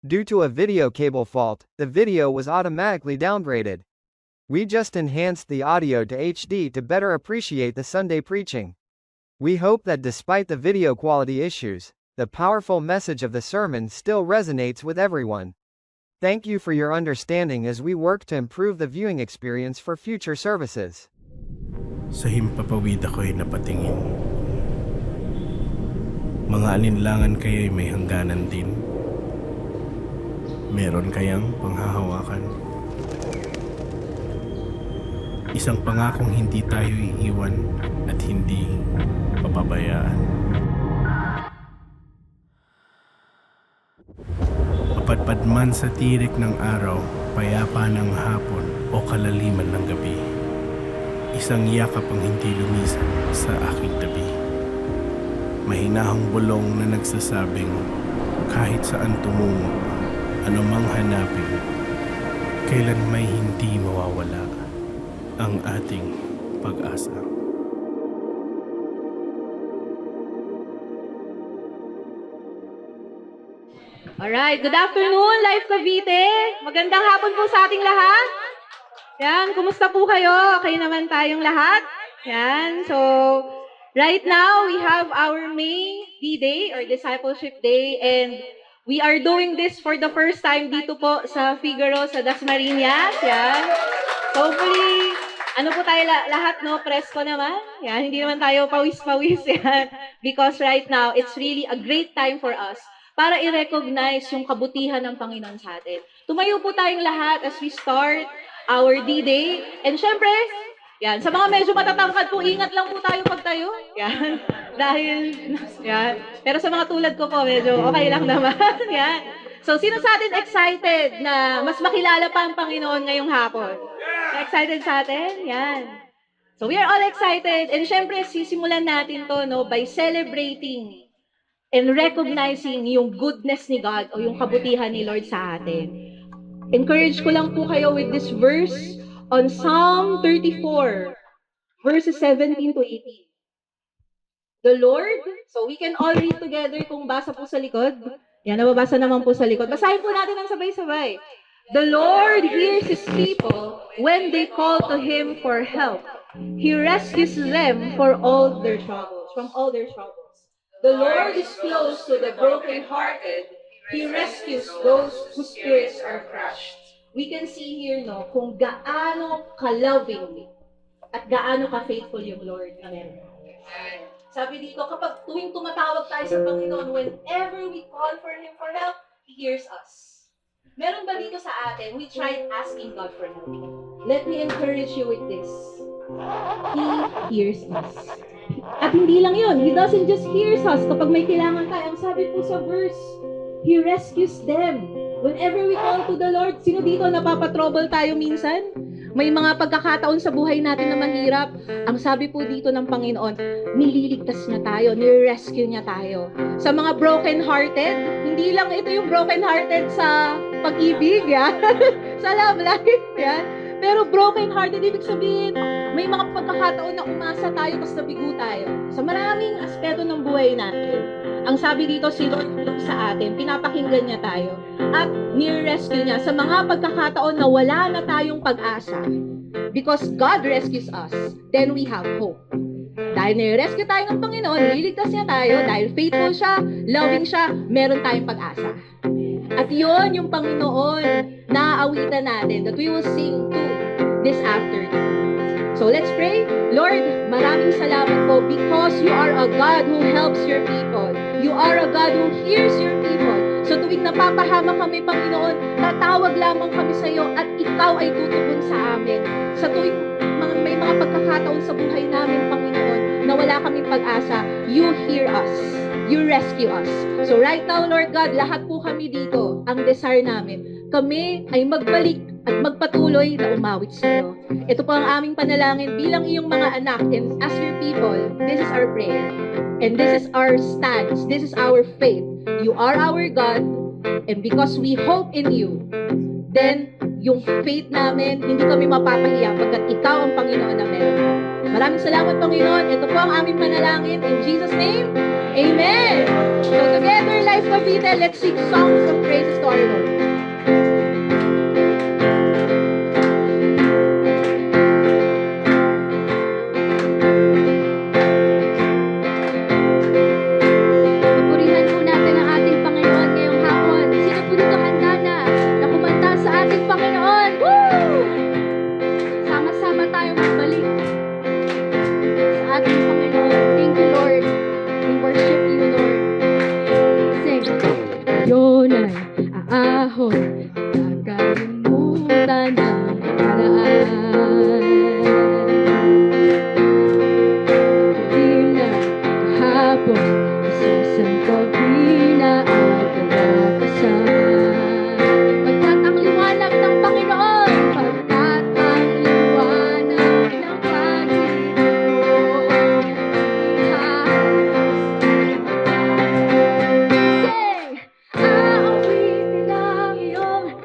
Due to a video cable fault, the video was automatically downgraded. We just enhanced the audio to HD to better appreciate the Sunday preaching. We hope that despite the video quality issues, the powerful message of the sermon still resonates with everyone. Thank you for your understanding as we work to improve the viewing experience for future services. Sa himpapawid ako'y napatingin. Mga alinlangan kaya'y may hangganan din. Meron kayang panghahawakan. Isang pangakong hindi tayo iiwan at hindi papabayaan. Papadpad man sa tirik ng araw, payapa ng hapon o kalaliman ng gabi. Isang yakap ang hindi lumisan sa aking tabi. Mahinahong bulong na nagsasabing kahit saan tumungo, anumang hanapin, kailan may hindi mawawala ang ating pag-asa. Alright, good afternoon, Life Cavite. Magandang hapon po sa ating lahat. Yan, kumusta po kayo? Okay naman tayong lahat? Yan, so right now we have our May D-Day or Discipleship Day, and we are doing this for the first time dito po sa Figaro, sa Dasmariñas. Yan. So hopefully, ano po tayo lahat, no? Presko naman. Yan, hindi naman tayo pawis-pawis. Yan. Because right now, it's really a great time for us para i-recognize yung kabutihan ng Panginoon sa atin. Tumayo po tayong lahat as we start our D-Day. And syempre, yan, sa mga medyo matatangkad po, ingat lang po tayo pagtayo. Yan. Dahil, yan. Pero sa mga tulad ko po, medyo okay lang naman. Yan. So, sino sa atin excited na mas makilala pa ang Panginoon ngayong hapon? Excited sa atin? Yan. So, we are all excited. And syempre, sisimulan natin to, no, by celebrating and recognizing yung goodness ni God o yung kabutihan ni Lord sa atin. Encourage ko lang po kayo with this verse on Psalm 34, verses 17 to 18. The Lord, so we can all read together kung basa po sa likod. Yan, nababasa naman po sa likod. Basahin po natin ang sabay-sabay. The Lord hears His people when they call to Him for help. He rescues them from all their troubles. The Lord is close to the brokenhearted. He rescues those whose spirits are crushed. We can see here, no, kung gaano ka-loving at gaano ka-faithful yung Lord. Amen. Sabi dito, kapag tuwing tumatawag tayo sa Panginoon, whenever we call for Him for help, He hears us. Meron ba dito sa atin, we tried asking God for help. Let me encourage you with this. He hears us. At hindi lang yun, He doesn't just hear us kapag may kailangan tayo. Ang sabi po sa verse, He rescues them. Whenever we call to the Lord, sino dito napapatrouble tayo minsan? May mga pagkakataon sa buhay natin na mahirap. Ang sabi po dito ng Panginoon, nililigtas niya tayo, nire-rescue niya tayo. Sa mga broken-hearted, hindi lang ito yung broken-hearted sa pag-ibig, yan. Sa love life, yan. Pero broken-hearted, ibig sabihin, may mga pagkakataon na umasa tayo tapos nabigo tayo. Sa maraming aspeto ng buhay natin. Ang sabi dito, si Lord sa atin, pinapakinggan niya tayo. At nire-rescue niya sa mga pagkakataon na wala na tayong pag-asa. Because God rescues us, then we have hope. Dahil nire-rescue tayo ng Panginoon, nililigtas niya tayo, dahil faithful siya, loving siya, meron tayong pag-asa. At yon yung Panginoon na aawitan natin that we will sing to this afternoon. So let's pray. Lord, maraming salamat po because you are a God who helps your people. You are a God who hears your people. So tuwing napapahama kami, Panginoon, tatawag lamang kami sa iyo at ikaw ay tutugon sa amin. Sa tuwing may mga pagkakataon sa buhay namin, Panginoon, na wala kaming pag-asa, you hear us. You rescue us. So right now, Lord God, lahat po kami dito, ang desire namin, kami ay magbalik at magpatuloy na umawit sa iyo. Ito po ang aming panalangin bilang iyong mga anak, and as your people, this is our prayer. And this is our stance. This is our faith. You are our God, and because we hope in you, then yung faith namin, hindi kami mapapahiya pagkat ikaw ang Panginoon na meron. Maraming salamat, Panginoon. Ito po ang aming panalangin. In Jesus' name, Amen. So together, Life Cavite, let's sing songs of praises to our Lord. Papurihan po natin ang ating Panginoon ngayong hapon. Sino po dito handa na kumanta sa ating Panginoon? Woo! Sama-sama tayo magbalik sa ating Panginoon. Thank you, Lord. We worship you, Lord. Sing. Yun ay aahon, nakalimutan ang nakaraan. Di na kahapon, isasang gabi na at kumakasan. Pagkat ang liwanag ng Panginoon, pagkat ang liwanag ng Panginoon, sing! Aawitin ang iyong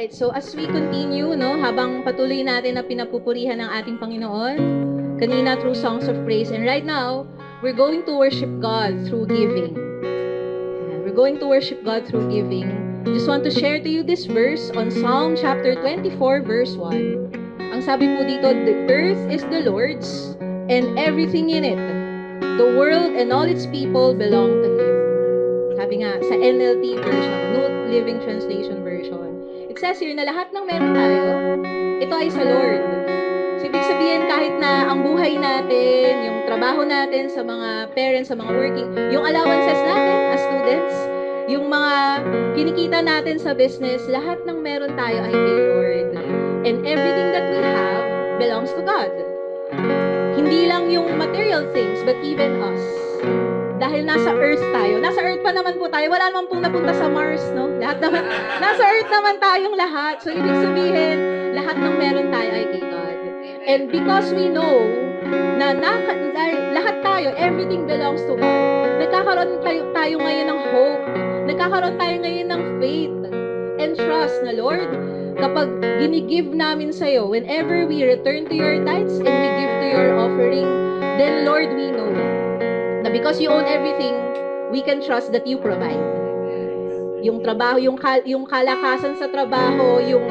Alright, so as we continue, no, habang patuloy natin na pinapupurihan ng ating Panginoon, kanina through songs of praise, and right now, we're going to worship God through giving. We're going to worship God through giving. Just want to share to you this verse on Psalm chapter 24, verse 1. Ang sabi po dito, the earth is the Lord's, and everything in it. The world and all its people belong to Him. Sabi nga, sa NLT version, New Living Translation version, it says here na lahat ng meron tayo, ito ay sa Lord. So, ibig sabihin, kahit na ang buhay natin, yung trabaho natin sa mga parents, sa mga working, yung allowances natin as students, yung mga kinikita natin sa business, lahat ng meron tayo ay kay Lord. And everything that we have belongs to God. Hindi lang yung material things, but even us. Dahil nasa earth tayo. Nasa earth pa naman po tayo. Wala naman pong napunta sa Mars, no? Lahat naman, nasa earth naman tayong lahat. So, ibig sabihin, lahat ng meron tayo ay kay God. And because we know na lahat tayo, everything belongs to God, nagkakaroon tayo ngayon ng hope. Nagkakaroon tayo ngayon ng faith and trust na, Lord, kapag ginigive namin sa'yo, whenever we return to your tithes and we give to your offering, then, Lord, we know na because you own everything, we can trust that you provide. Yung trabaho, yung kalakasan sa trabaho, yung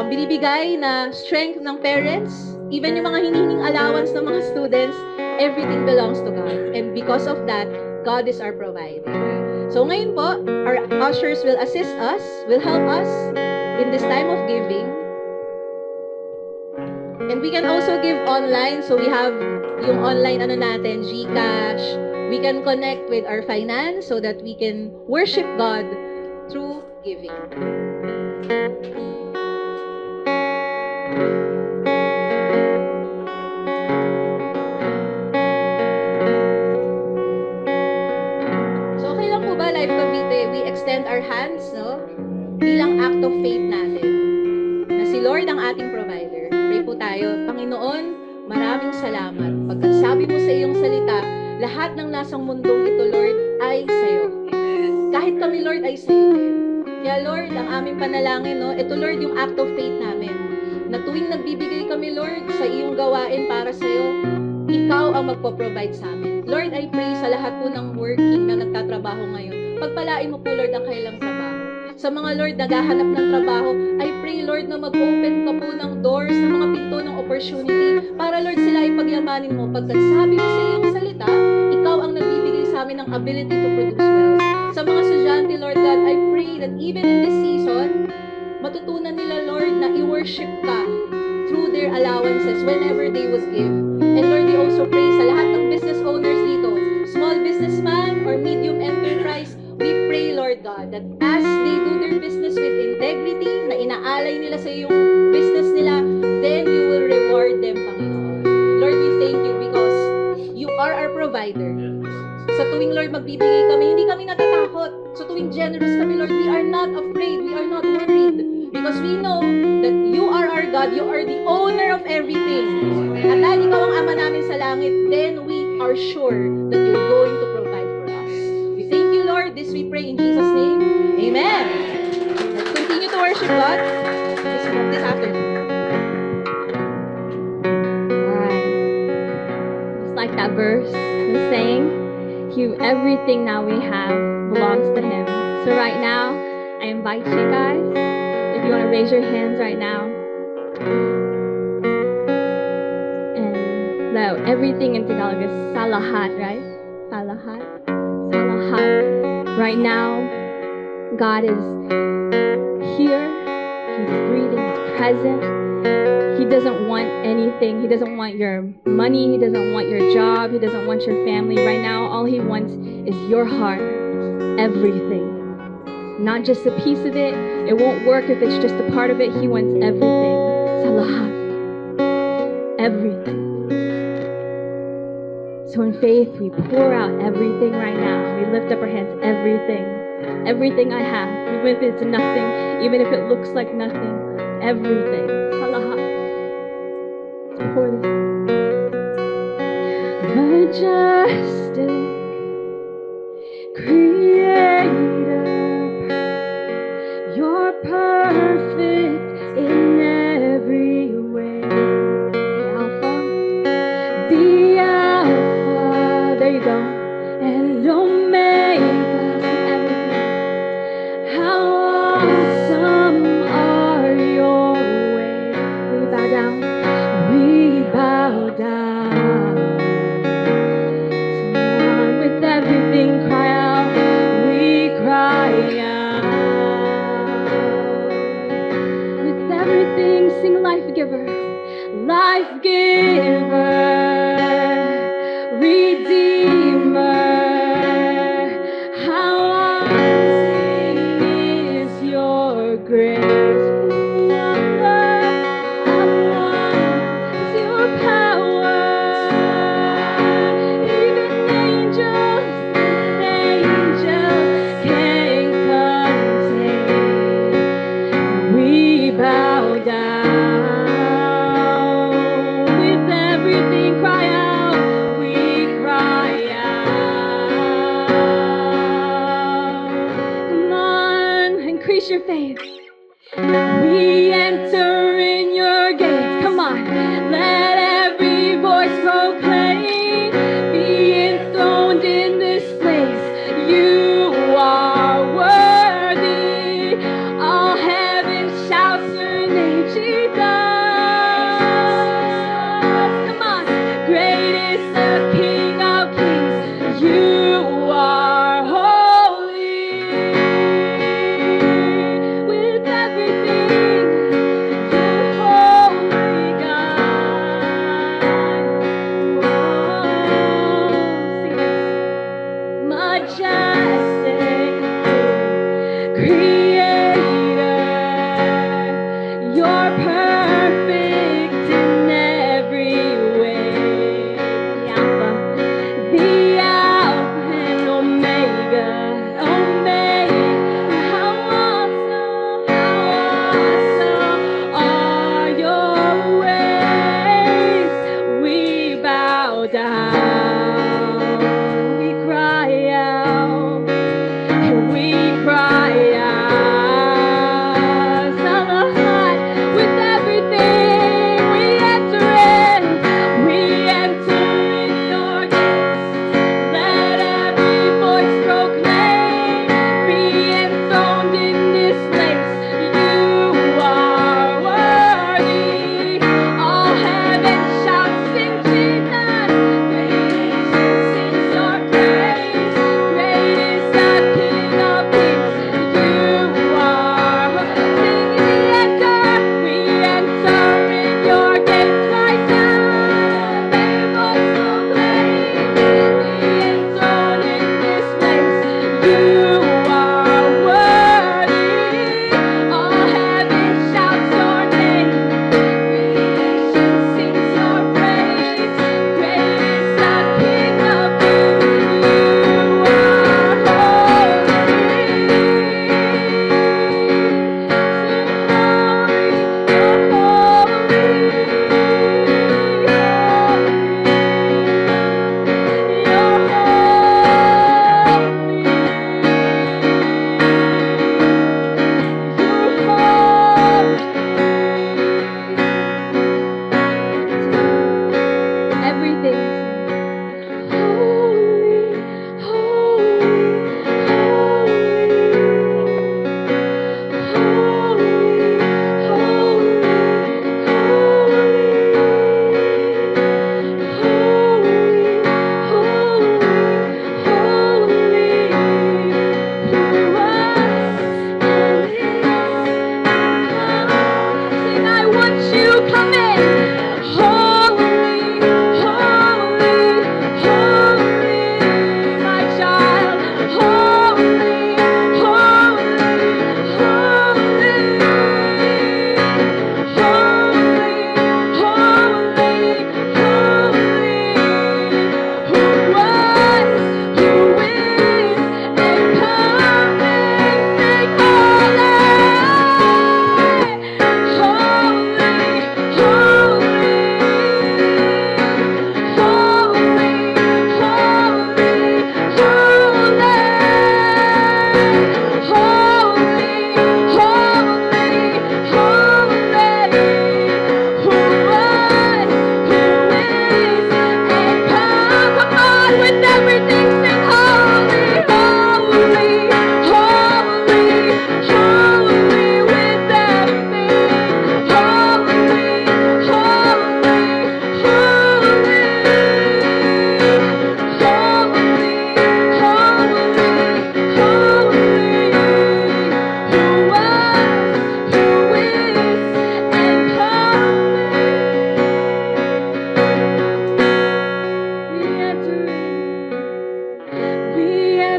binibigay na strength ng parents, even yung mga hinihinging allowance ng mga students, everything belongs to God. And because of that, God is our provider. So ngayon po, our ushers will assist us, will help us in this time of giving. And we can also give online. So we have yung online natin, GCash. We can connect with our finance so that we can worship God through giving. So okay lang po ba, Life Cavite, we extend our hands, no? Bilang act of faith natin na si Lord ang ating provider. Pray po tayo. Panginoon, maraming salamat. Pagkat sabi mo sa iyong salita, lahat ng nasa mundong ito, Lord, ay sa'yo. Kahit kami, Lord, ay sa'yo. Kaya, Lord, ang aming panalangin, no, ito, Lord, yung act of faith namin. Na tuwing nagbibigay kami, Lord, sa iyong gawain para sa'yo, ikaw ang magpo-provide sa amin. Lord, I pray sa lahat po ng working na nagtatrabaho ngayon. Pagpalain mo po, Lord, ang kailang trabaho. Sa mga, Lord, naghahanap ng trabaho, I pray, Lord, na mag-open ka po ng doors, ng mga pinto ng opportunity, para, Lord, sila ay pagyamanin mo. Pagkat sabi mo sa iyong salita, ikaw ang nagbibigay sa amin ng ability to produce wealth. Sa mga estudyante, Lord God, I pray that even in this season, matutunan nila, Lord, na i-worship ka through their allowances whenever they would give. And Lord, we also pray sa lahat ng business owners dito, small businessman or medium enterprise, we pray, Lord God, that as they do their business with integrity, na inaalay nila sa iyong business nila, then you will reward them, Panginoon. Lord, we thank you because you are our provider. Sa tuwing, Lord, magbibigay kami, hindi kami natatakot. Sa tuwing generous kami, Lord, we are not afraid, we are not worried. Because we know that you are our God, you are the owner of everything. At dahil ikaw ang Ama namin sa langit, then we are sure that you're going to provide for us. We thank you, Lord. This we pray in Jesus' name. Amen. Let's continue to worship God this afternoon. Alright. Just like that verse was saying, everything now we have belongs to Him. So right now, I invite you guys, if you want to raise your hands right now, and everything in Tagalog is salahat, right? Salahat. Salahat. Right now, God is here. He's breathing. He's present. He doesn't want anything. He doesn't want your money. He doesn't want your job. He doesn't want your family. Right now, all He wants is your heart. Everything. Not just a piece of it. It won't work if it's just a part of it. He wants everything. Salahat. Everything. So in faith, we pour out everything right now. We lift up our hands. Everything. Everything I have. Even if it's nothing. Even if it looks like nothing. Everything. Salahat. Let's pour this. Majestic Creator, you're perfect. life giver, redeemer. How awesome is your grace. How wonderful is your power. Even angels can't contain. We bow down with everything. Cry out, we cry out. Come on, increase your faith. We enter in your gates. Come on, let every voice proclaim. Be enthroned in this place. You are worthy. All heaven shouts your name, Jesus. Come on, great is the King of Kings. You are holy. With everything, you're holy, God. Sing this. Majestic Creator, you're perfect in every way. The Alpha and Omega, how awesome are your ways. We bow down, we cry out.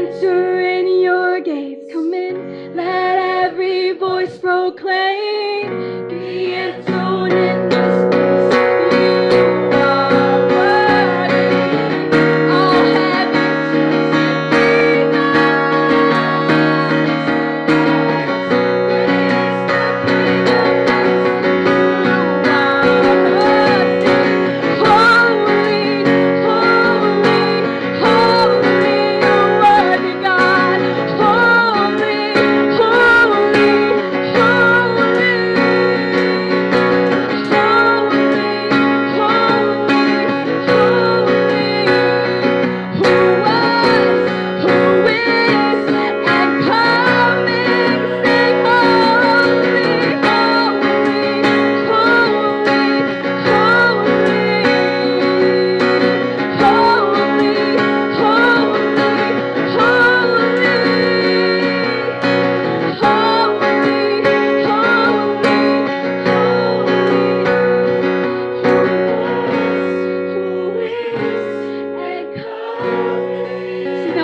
enter in your gates. Come in, let every voice proclaim. Be enthroned in this place. You are worthy. All heaven sings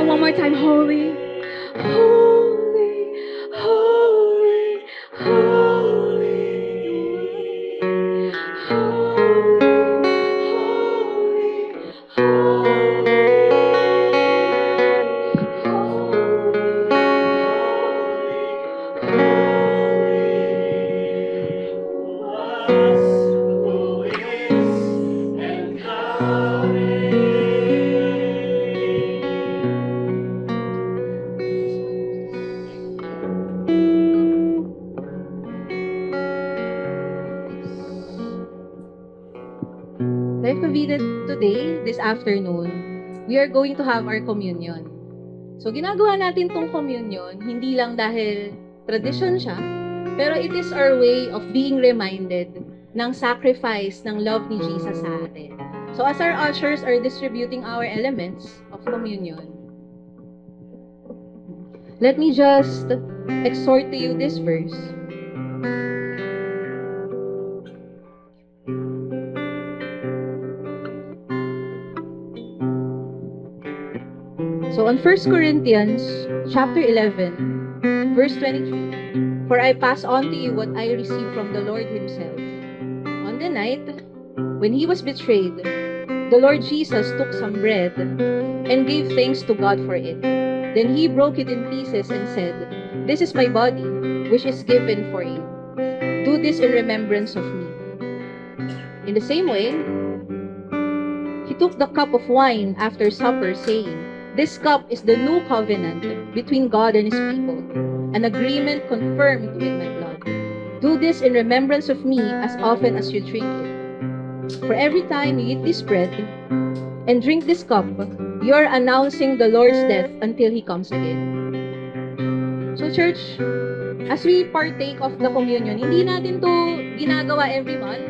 one more time, holy, holy, holy, holy, Life Cavite, today, this afternoon, we are going to have our communion. So, ginagawa natin tong communion, hindi lang dahil tradition siya, pero it is our way of being reminded ng sacrifice ng love ni Jesus sa atin. So, as our ushers are distributing our elements of communion, let me just exhort to you this verse. So on 1 Corinthians chapter 11, verse 23, for I pass on to you what I received from the Lord himself. On the night when he was betrayed, the Lord Jesus took some bread and gave thanks to God for it. Then he broke it in pieces and said, "This is my body, which is given for you. Do this in remembrance of me." In the same way, he took the cup of wine after supper, saying, "This cup is the new covenant between God and his people, an agreement confirmed with my blood. Do this in remembrance of me as often as you drink it. For every time you eat this bread and drink this cup, you are announcing the Lord's death until he comes again." So church, as we partake of the communion, hindi natin to ginagawa every month.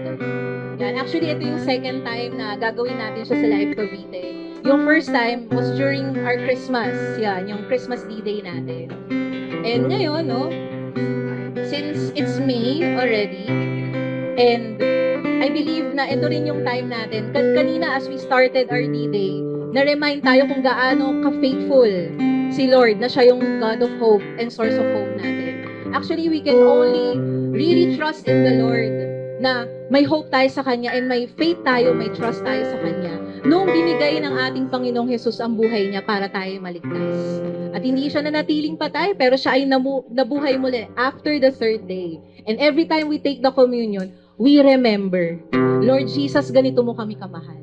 Yan. Actually, ito yung second time na gagawin natin siya sa Life Cavite. Yung first time was during our Christmas. Yan, yung Christmas D-Day natin. And ngayon, no, since it's May already, and I believe na ito rin yung time natin. Kanina as we started our D-Day, na-remind tayo kung gaano ka-faithful si Lord, na siya yung God of hope and source of hope natin. Actually, we can only really trust in the Lord na may hope tayo sa Kanya and may faith tayo, may trust tayo sa Kanya. Noong binigay ng ating Panginoong Jesus ang buhay niya para tayo maligtas. At hindi siya nanatiling patay, pero siya ay nabuhay muli after the third day. And every time we take the communion, we remember, Lord Jesus, ganito mo kami kamahal.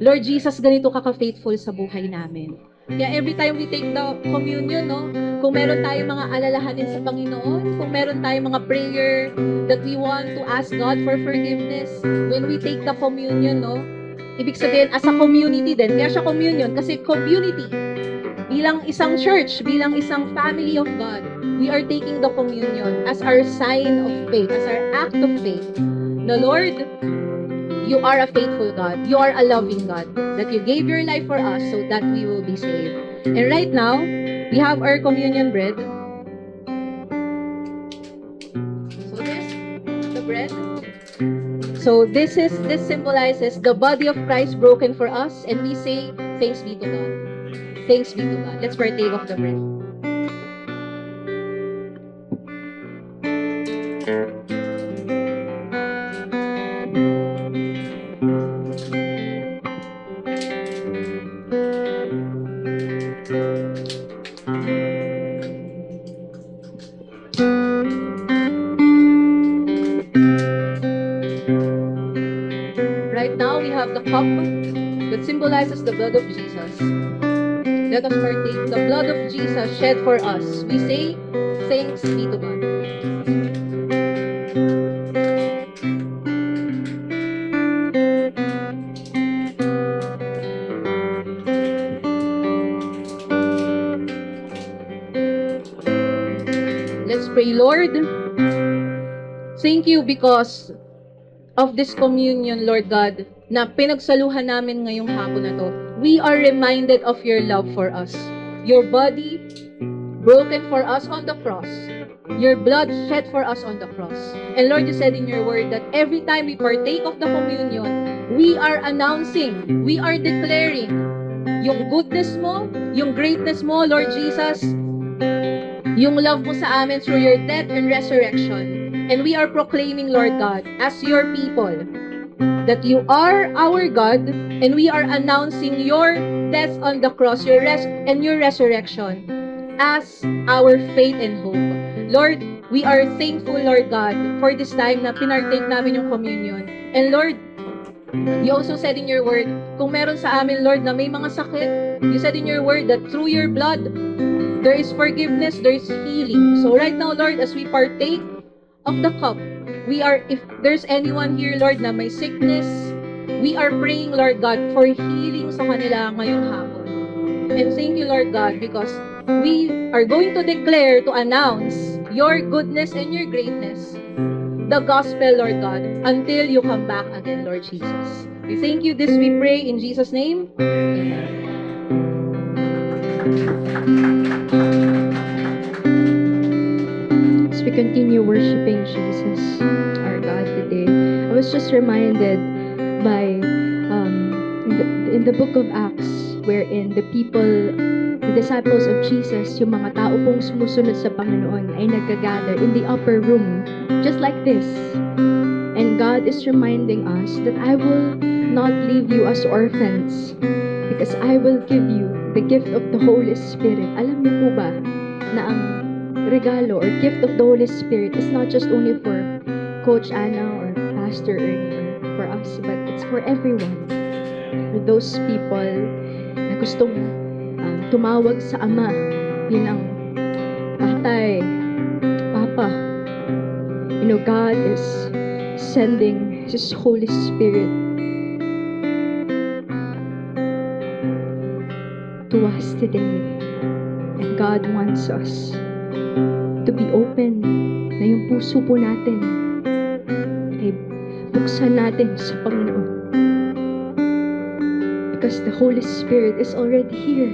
Lord Jesus, ganito ka ka-faithful sa buhay namin. Kaya every time we take the communion, no, kung meron tayong mga alalahanin sa Panginoon, kung meron tayong mga prayer that we want to ask God for forgiveness, when we take the communion, no, ibig sabihin, as a community din, kaya siya communion, kasi community, bilang isang church, bilang isang family of God, we are taking the communion as our sign of faith, as our act of faith. The Lord, you are a faithful God. You are a loving God. That you gave your life for us so that we will be saved. And right now, we have our communion bread. So this, the bread. So this symbolizes the body of Christ broken for us, and we say, thanks be to God. Thanks be to God. Let's partake of the bread. Right now, we have the cup that symbolizes the blood of Jesus. Let us partake the blood of Jesus shed for us. We say, thanks be to God. Let's pray, Lord. Thank you because of this communion, Lord God, na pinagsaluhan namin ngayong hapon na to. We are reminded of your love for us. Your body broken for us on the cross. Your blood shed for us on the cross. And Lord, you said in your word that every time we partake of the communion, we are announcing, we are declaring yung goodness mo, yung greatness mo, Lord Jesus, yung love mo sa amin through your death and resurrection. And we are proclaiming, Lord God, as your people, that you are our God, and we are announcing your death on the cross, your rest and your resurrection as our faith and hope. Lord, we are thankful, Lord God, for this time na pinartake namin yung communion. And Lord, you also said in your word, kung meron sa amin, Lord, na may mga sakit, you said in your word that through your blood, there is forgiveness, there is healing. So right now, Lord, as we partake of the cup, we are, if there's anyone here, Lord, na may sickness, we are praying, Lord God, for healing sa kanila ngayong hapon. And thank you, Lord God, because we are going to declare, to announce your goodness and your greatness, the gospel, Lord God, until you come back again, Lord Jesus. We thank you, this we pray in Jesus' name. Amen. As we continue worshiping Jesus, our God, today, I was just reminded by in the book of Acts, wherein the disciples of Jesus, yung mga tao pong sumusunod sa Panginoon, ay nagka-gather in the upper room, just like this. And God is reminding us that I will not leave you as orphans, because I will give you the gift of the Holy Spirit. Alam niyo po ba na ang regalo or gift of the Holy Spirit is not just only for Coach Anna or Pastor Ernie or for us, but it's for everyone. For those people na gustong tumawag sa Ama bilang Tatay, Papa. You know, God is sending His Holy Spirit to us today. And God wants us to be open, na yung puso po natin ay buksan natin sa Panginoon. Because the Holy Spirit is already here.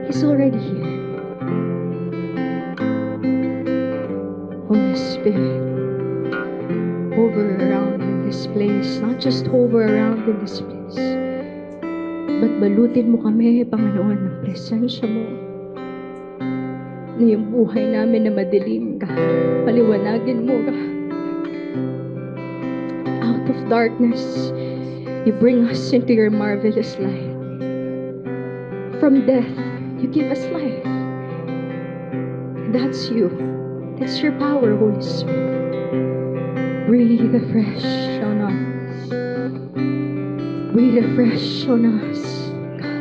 He's already here. Holy Spirit, hover around in this place. Not just hover around in this place, but balutin mo kami, Panginoon, ng presensya mo. Na yung buhay namin na madilim, God, paliwanagin mo, God. Out of darkness, you bring us into your marvelous light. From death, you give us life. And that's you. That's your power, Holy Spirit. Breathe afresh on us. Breathe afresh on us, God.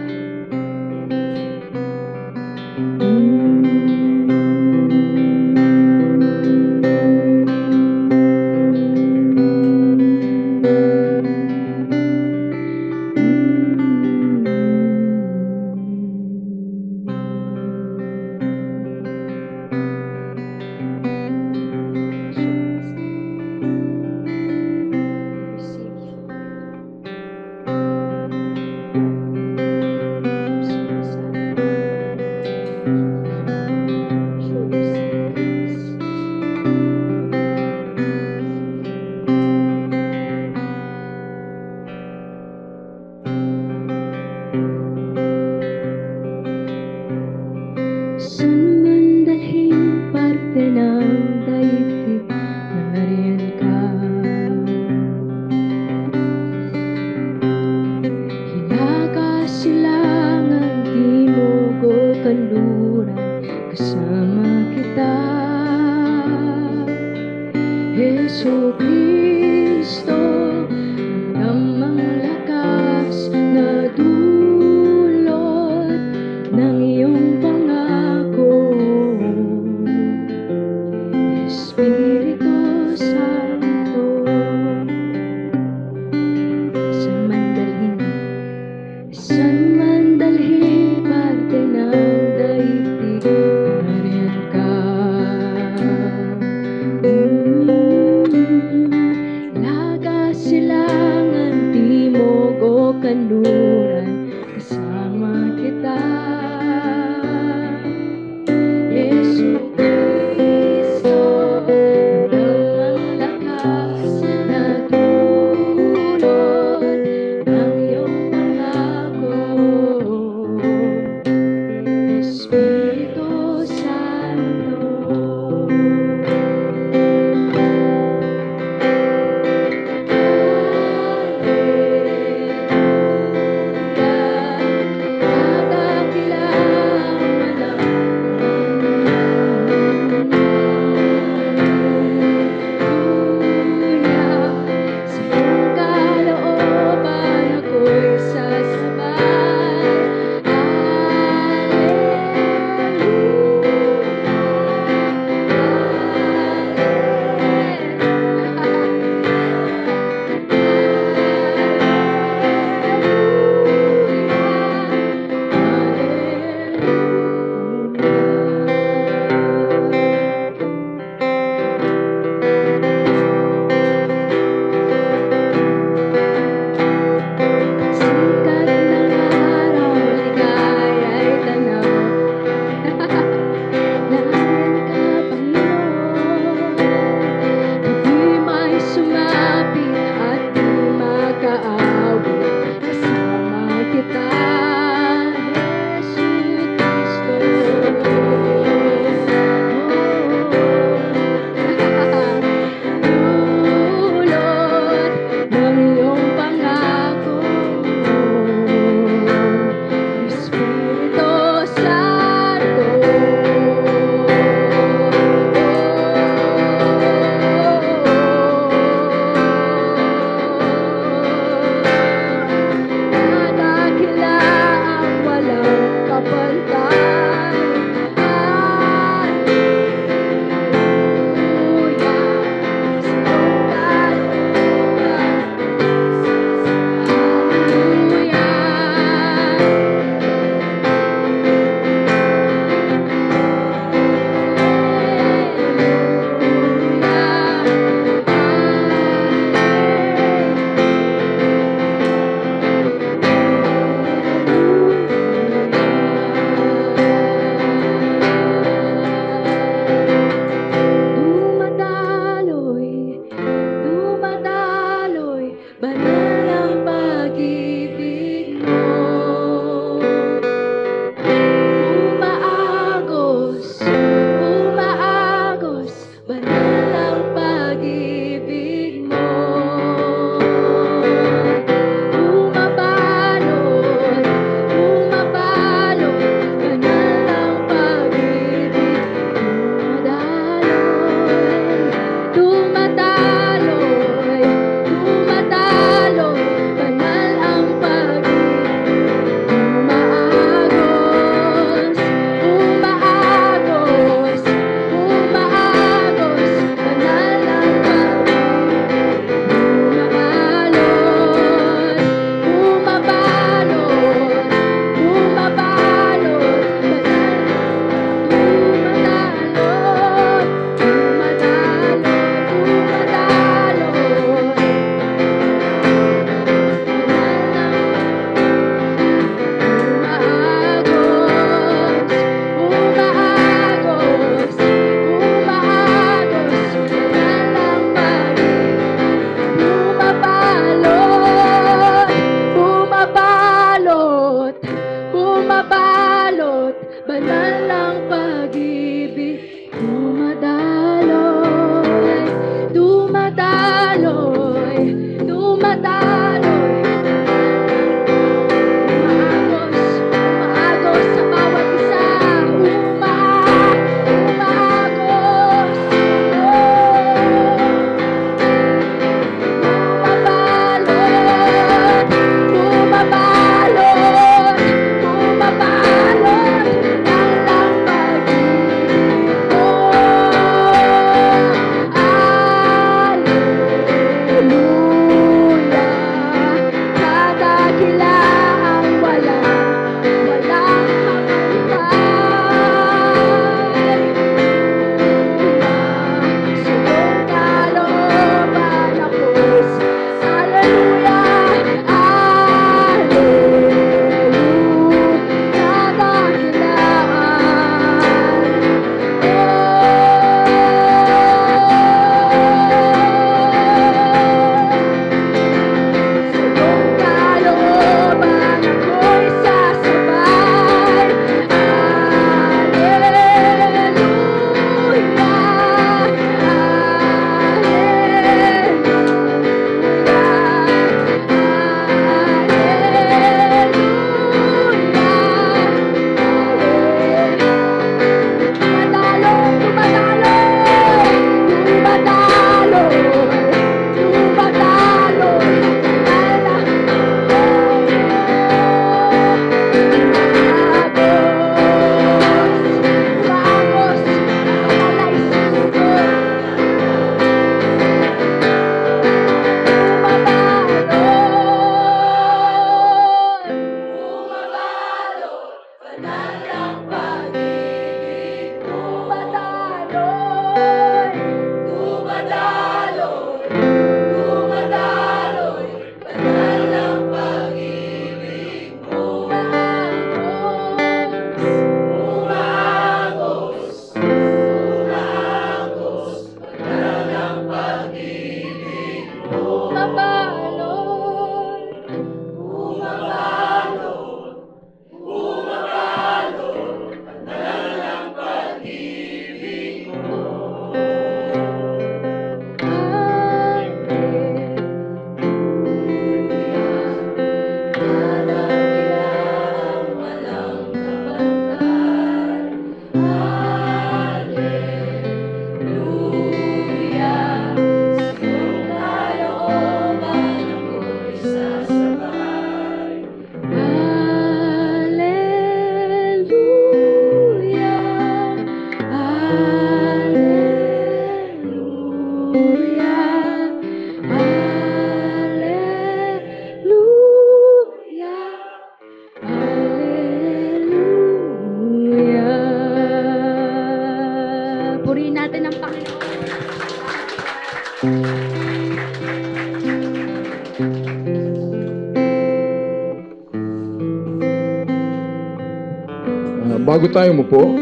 Bago tayo umupo,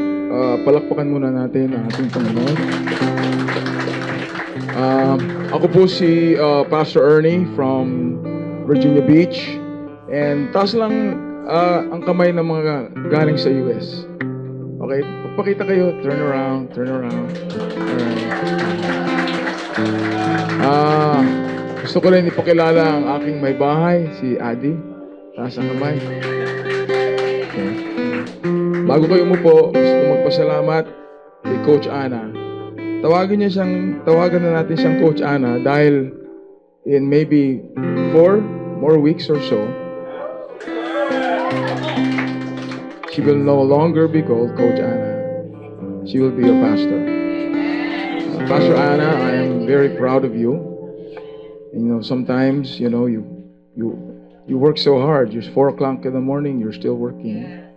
palakpakan muna natin ang ating Panginoon. Ako po si Pastor Ernie from Virginia Beach. And taas lang ang kamay ng mga galing sa US. Okay, pagpakita kayo, turn around, turn around. Gusto ko rin ipakilala ang aking may bahay, si Adi. Taas ang kamay. Okay. Bago kayo umupo, gusto ko magpasalamat kay Coach Ana. Tawagan na natin siyang Coach Ana dahil in maybe 4 more weeks or so, she will no longer be called Coach Ana. She will be your pastor. Pastor Ana, I am very proud of you. You know, sometimes, you know, you work so hard. It's 4 o'clock in the morning, you're still working.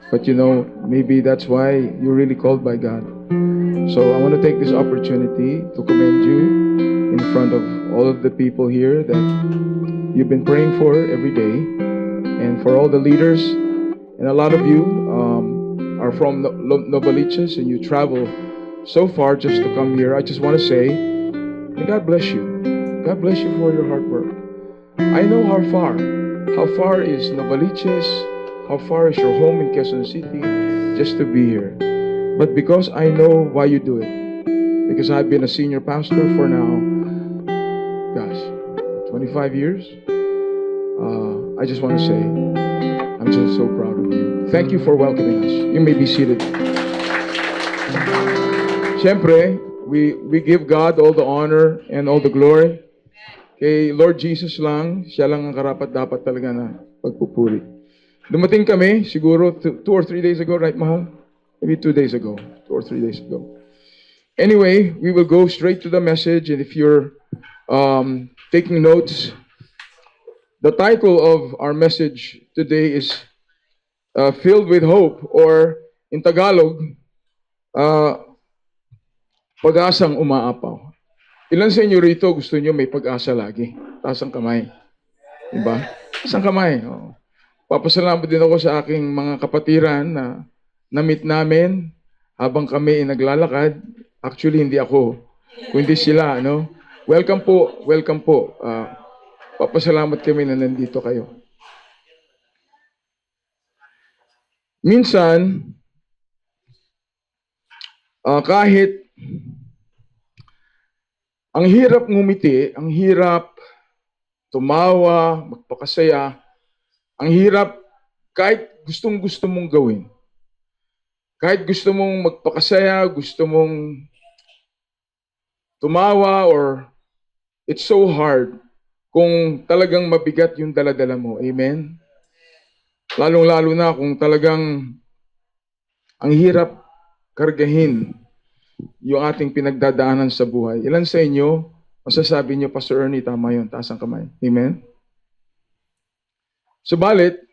But you know, maybe that's why you're really called by God. So I want to take this opportunity to commend you in front of all of the people here that you've been praying for every day, and for all the leaders. And a lot of you are from Novaliches, and you travel so far just to come here. I just want to say, may God bless you. God bless you for your hard work. I know how far is Novaliches, how far is your home in Quezon City, just to be here. But because I know why you do it, because I've been a senior pastor for now, gosh, 25 years, I just want to say, I'm just so proud of you. Thank you for welcoming us. You may be seated. Siyempre, we give God all the honor and all the glory. Kay Lord Jesus lang, siya lang ang karapat-dapat talaga na pagpupuri. Dumating kami, siguro 2 or 3 days ago, right, Mahal? Maybe 2 days ago, 2 or 3 days ago. Anyway, we will go straight to the message, and if you're taking notes, the title of our message today is Filled with Hope, or in Tagalog, Pag-asang umaapaw. Ilan sa inyo rito gusto nyo may pag-asa lagi? Taas ang kamay. Diba? Taas ang kamay. Oh. Papasalamat din ako sa aking mga kapatiran na na-meet namin habang kami naglalakad. Actually, hindi ako, kundi sila. No? Welcome po. Welcome po. Papasalamat kami na nandito kayo. Minsan, kahit ang hirap ngumiti, ang hirap tumawa, magpakasaya, ang hirap kahit gustong-gusto mong gawin. Kahit gusto mong magpakasaya, gusto mong tumawa, or it's so hard kung talagang mabigat yung dala-dala mo. Amen? Lalong-lalo na kung talagang ang hirap kargahin yung ating pinagdadaanan sa buhay. Ilan sa inyo, masasabi nyo, Pastor Ernie, tama yun, taas ang kamay. Amen? Subalit,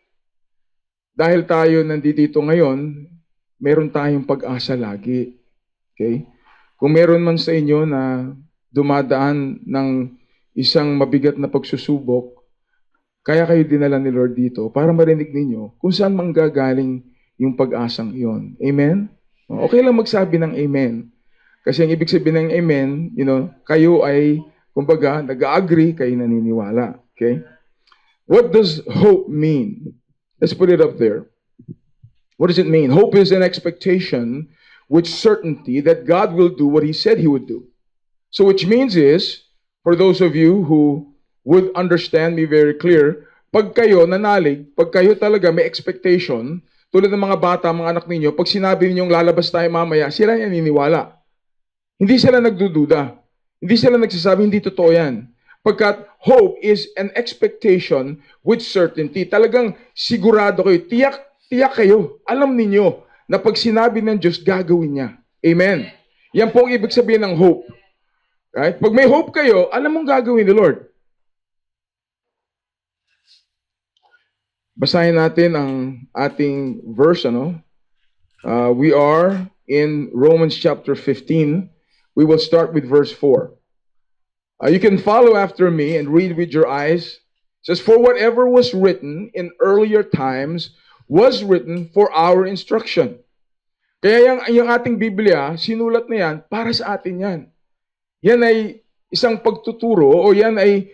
dahil tayo nandito ngayon, meron tayong pag-asa lagi. Okay? Kung meron man sa inyo na dumadaan ng isang mabigat na pagsusubok, kaya kayo dinala ni Lord dito para marinig ninyo kung saan manggagaling yung pag-asang iyon. Amen? Okay lang magsabi ng amen. Kasi ang ibig sabihin ng amen, you know, kayo ay, kumbaga, nag-agree, kayo naniniwala. Okay? What does hope mean? Let's put it up there. What does it mean? Hope is an expectation with certainty that God will do what He said He would do. So which means is, for those of you who would understand me very clear, pag kayo nanalig, pag kayo talaga may expectation, tulad ng mga bata, mga anak ninyo, pag sinabi ninyong lalabas tayo mamaya, sila yan naniniwala. Hindi sila nagdududa. Hindi sila nagsasabi, hindi totoo yan. Pagkat hope is an expectation with certainty. Talagang sigurado kayo, tiyak kayo. Alam ninyo na pag sinabi ng Diyos, gagawin niya. Amen. Yan po ang ibig sabihin ng hope. Right? Pag may hope kayo, alam mong gagawin ni Lord. Basahin natin ang ating verse. We are in Romans chapter 15. We will start with verse 4. You can follow after me and read with your eyes. It says, for whatever was written in earlier times was written for our instruction. Kaya yung ating Biblia, sinulat na yan para sa atin yan. Yan ay isang pagtuturo o yan ay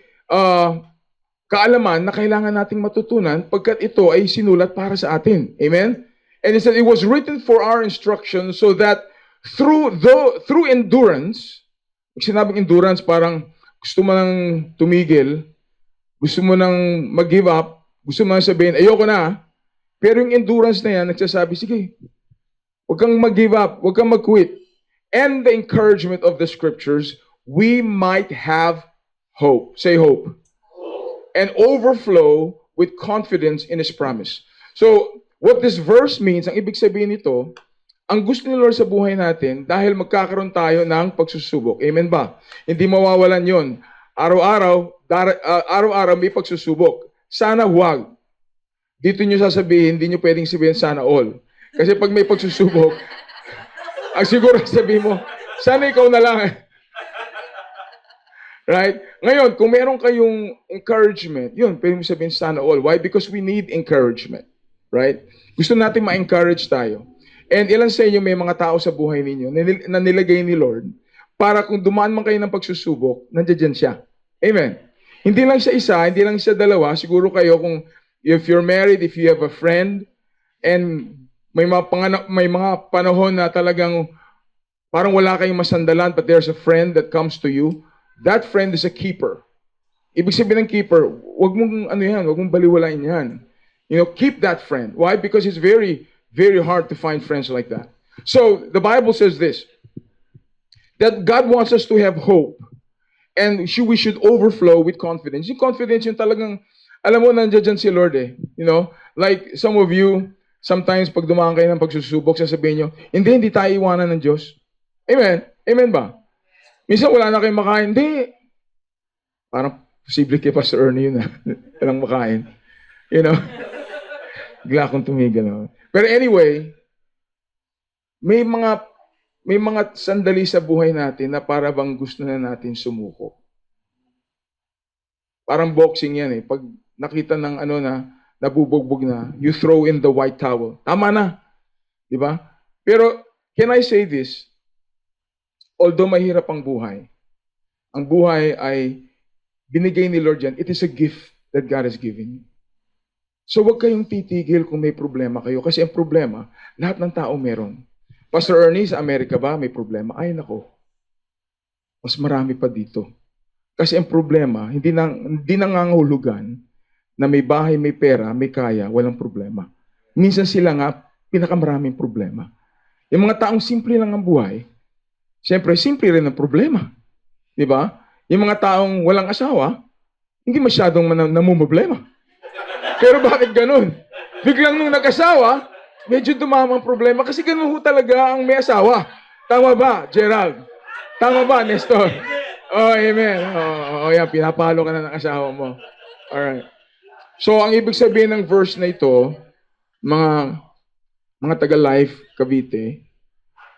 kaalaman na kailangan nating matutunan pagkat ito ay sinulat para sa atin. Amen? And it said it was written for our instruction so that through endurance, pag sinabing endurance, parang gusto mo nang tumigil, gusto mo nang mag-give up, gusto mo nang sabihin, ayoko na. Pero yung endurance na yan, nagsasabi, sige, huwag kang mag-give up, huwag kang mag-quit. And the encouragement of the scriptures, we might have hope. Say hope. And overflow with confidence in His promise. So, what this verse means, ang ibig sabihin nito, ang gusto ni Lord sa buhay natin, dahil magkakaroon tayo ng pagsusubok. Amen ba? Hindi mawawalan yon. Araw-araw may pagsusubok. Sana huwag. Dito nyo sasabihin, hindi nyo pwedeng sabihin sana all. Kasi pag may pagsusubok, ang siguro sabihin mo, sana ikaw na lang. Right? Ngayon, kung meron kayong encouragement, yun, pwede mo sabihin sana all. Why? Because we need encouragement. Right? Gusto natin ma-encourage tayo. And ilan sa inyo may mga tao sa buhay ninyo na nilagay ni Lord para kung dumaan man kayo ng pagsusubok, nandiyan siya. Amen. Hindi lang siya isa, hindi lang siya dalawa. Siguro kayo kung if you're married, if you have a friend, and may mga panahon na talagang parang wala kayong masandalan, but there's a friend that comes to you, that friend is a keeper. Ibig sabihin ng keeper, wag mong wag mong baliwalain yan. You know, keep that friend. Why? Because it's very, very hard to find friends like that. So, the Bible says this, that God wants us to have hope, and we should overflow with confidence. Yung confidence, yung talagang, alam mo, nandiyan si Lord eh. You know, like some of you, sometimes pag dumaan kayo ng pagsusubok, sasabihin nyo, hindi tayo iwanan ng Diyos. Amen? Amen ba? Minsan wala na kayong makain. Hindi. Parang posible kay Pastor Ernie yun na. Walang makain. You know? Bigla akong tumigil. No? Pero anyway, may mga sandali sa buhay natin na para bang gusto na natin sumuko. Parang boxing yan eh. Pag nakita ng nabubugbog na, you throw in the white towel. Tama na. Di ba? Pero, can I say this? Although mahirap ang buhay ay binigay ni Lord yan. It is a gift that God has given you. So, huwag kayong titigil kung may problema kayo. Kasi ang problema, lahat ng tao meron. Pastor Ernie, sa Amerika ba may problema? Ay, nako. Mas marami pa dito. Kasi ang problema, hindi nangangahulugan na may bahay, may pera, may kaya, walang problema. Minsan sila nga, pinakamaraming problema. Yung mga taong simple lang ang buhay, siyempre, simple rin ang problema. Di ba? Yung mga taong walang asawa, hindi masyadong namumblema. Pero bakit ganun? Biglang nung nag-asawa, medyo dumamang problema kasi ganun ho talaga ang may asawa. Tama ba, Gerald? Tama ba, Nestor? Oh, amen. Yan, pinapalo ka na ng asawa mo. Alright. So, ang ibig sabihin ng verse na ito, mga taga-Life Cavite,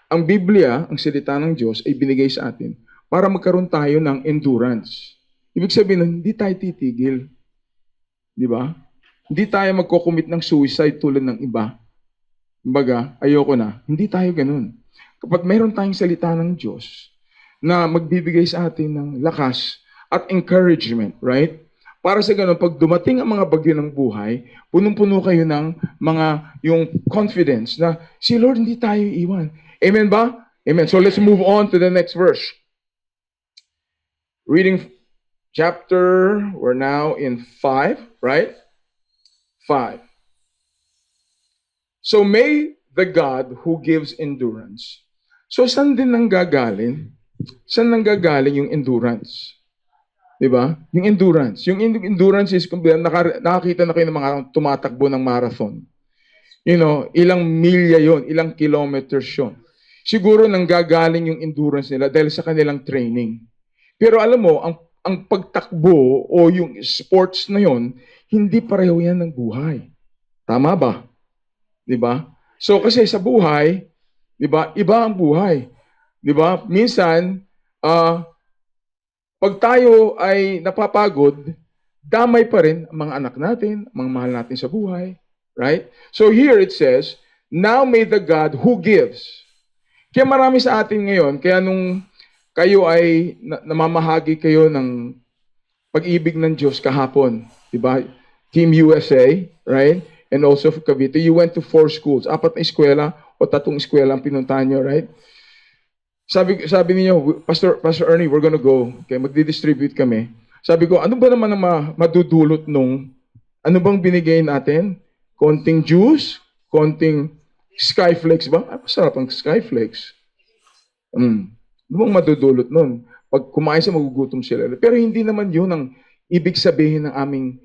ang Biblia, ang salita ng Diyos, ay binigay sa atin para magkaroon tayo ng endurance. Ibig sabihin, hindi tayo titigil. Di ba? Hindi tayo magko-commit ng suicide tulad ng iba. Kumbaga, ayoko na. Hindi tayo ganun. Kapag mayroon tayong salita ng Diyos na magbibigay sa atin ng lakas at encouragement, right? Para sa ganun, pag dumating ang mga bagyo ng buhay, punong-puno kayo ng yung confidence na si Lord hindi tayo iwan. Amen ba? Amen. So let's move on to the next verse. Reading chapter, we're now in 5, right? 5. So may the God who gives endurance. So saan din nanggagaling? Saan nanggagaling yung endurance? Diba? Yung endurance. Yung endurance is, nakakita na kayo ng mga tumatakbo ng marathon. You know, ilang milya yon, ilang kilometers yon. Siguro nanggagaling yung endurance nila dahil sa kanilang training. Pero alam mo, ang pagtakbo o yung sports na yon, hindi pareho yan ng buhay. Tama ba? Diba? So kasi sa buhay, diba, iba ang buhay. Diba? Minsan, pag tayo ay napapagod, damay pa rin ang mga anak natin, mga mahal natin sa buhay. Right? So here it says, now may the God who gives. Kaya marami sa atin ngayon, kaya nung kayo ay namamahagi kayo ng pag-ibig ng Diyos kahapon, di ba? Team USA, right? And also for Cavite, you went to 4 schools, 4 na eskwela o 3 eskwela ang pinuntahan nyo, right? Sabi niyo, Pastor Ernie, we're gonna go. Okay, magdi-distribute kami. Sabi ko, ano ba naman ang madudulot nung, ano bang binigay natin? Konting juice, konting skyflakes ba? Ay, masarap ang skyflakes. Ano bang madudulot nun? Pag kumain siya, magugutom sila. Pero hindi naman yun ang ibig sabihin ng aming,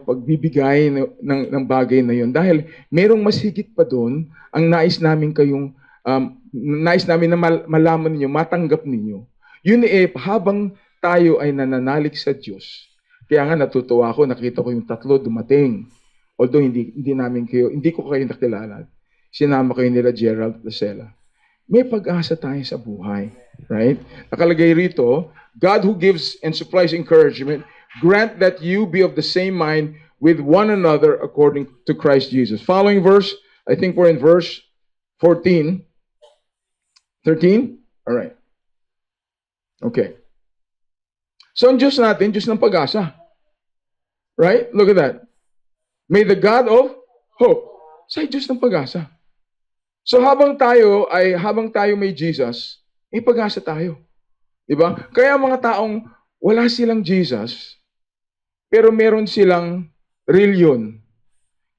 pagbibigay ng bagay na yun. Dahil merong mas higit pa doon, ang nais namin na malaman ninyo, matanggap ninyo. Yun habang tayo ay nananalig sa Diyos. Kaya nga natutuwa ako, nakita ko yung 3 dumating. Although hindi ko kayo nakilala. Sinama kayo nila Gerald at Lucella. May pag-asa tayo sa buhay. Right? Nakalagay rito, God who gives and supplies encouragement, grant that you be of the same mind with one another according to Christ Jesus. Following verse, I think we're in verse 14. 13? All right. Okay. So ang Diyos natin, Diyos ng pag-asa. Right? Look at that. May the God of hope. Sa Diyos ng pag-asa. So habang tayo may Jesus, may pag-asa tayo. Diba? Kaya mga taong wala silang Jesus, pero meron silang reliyon.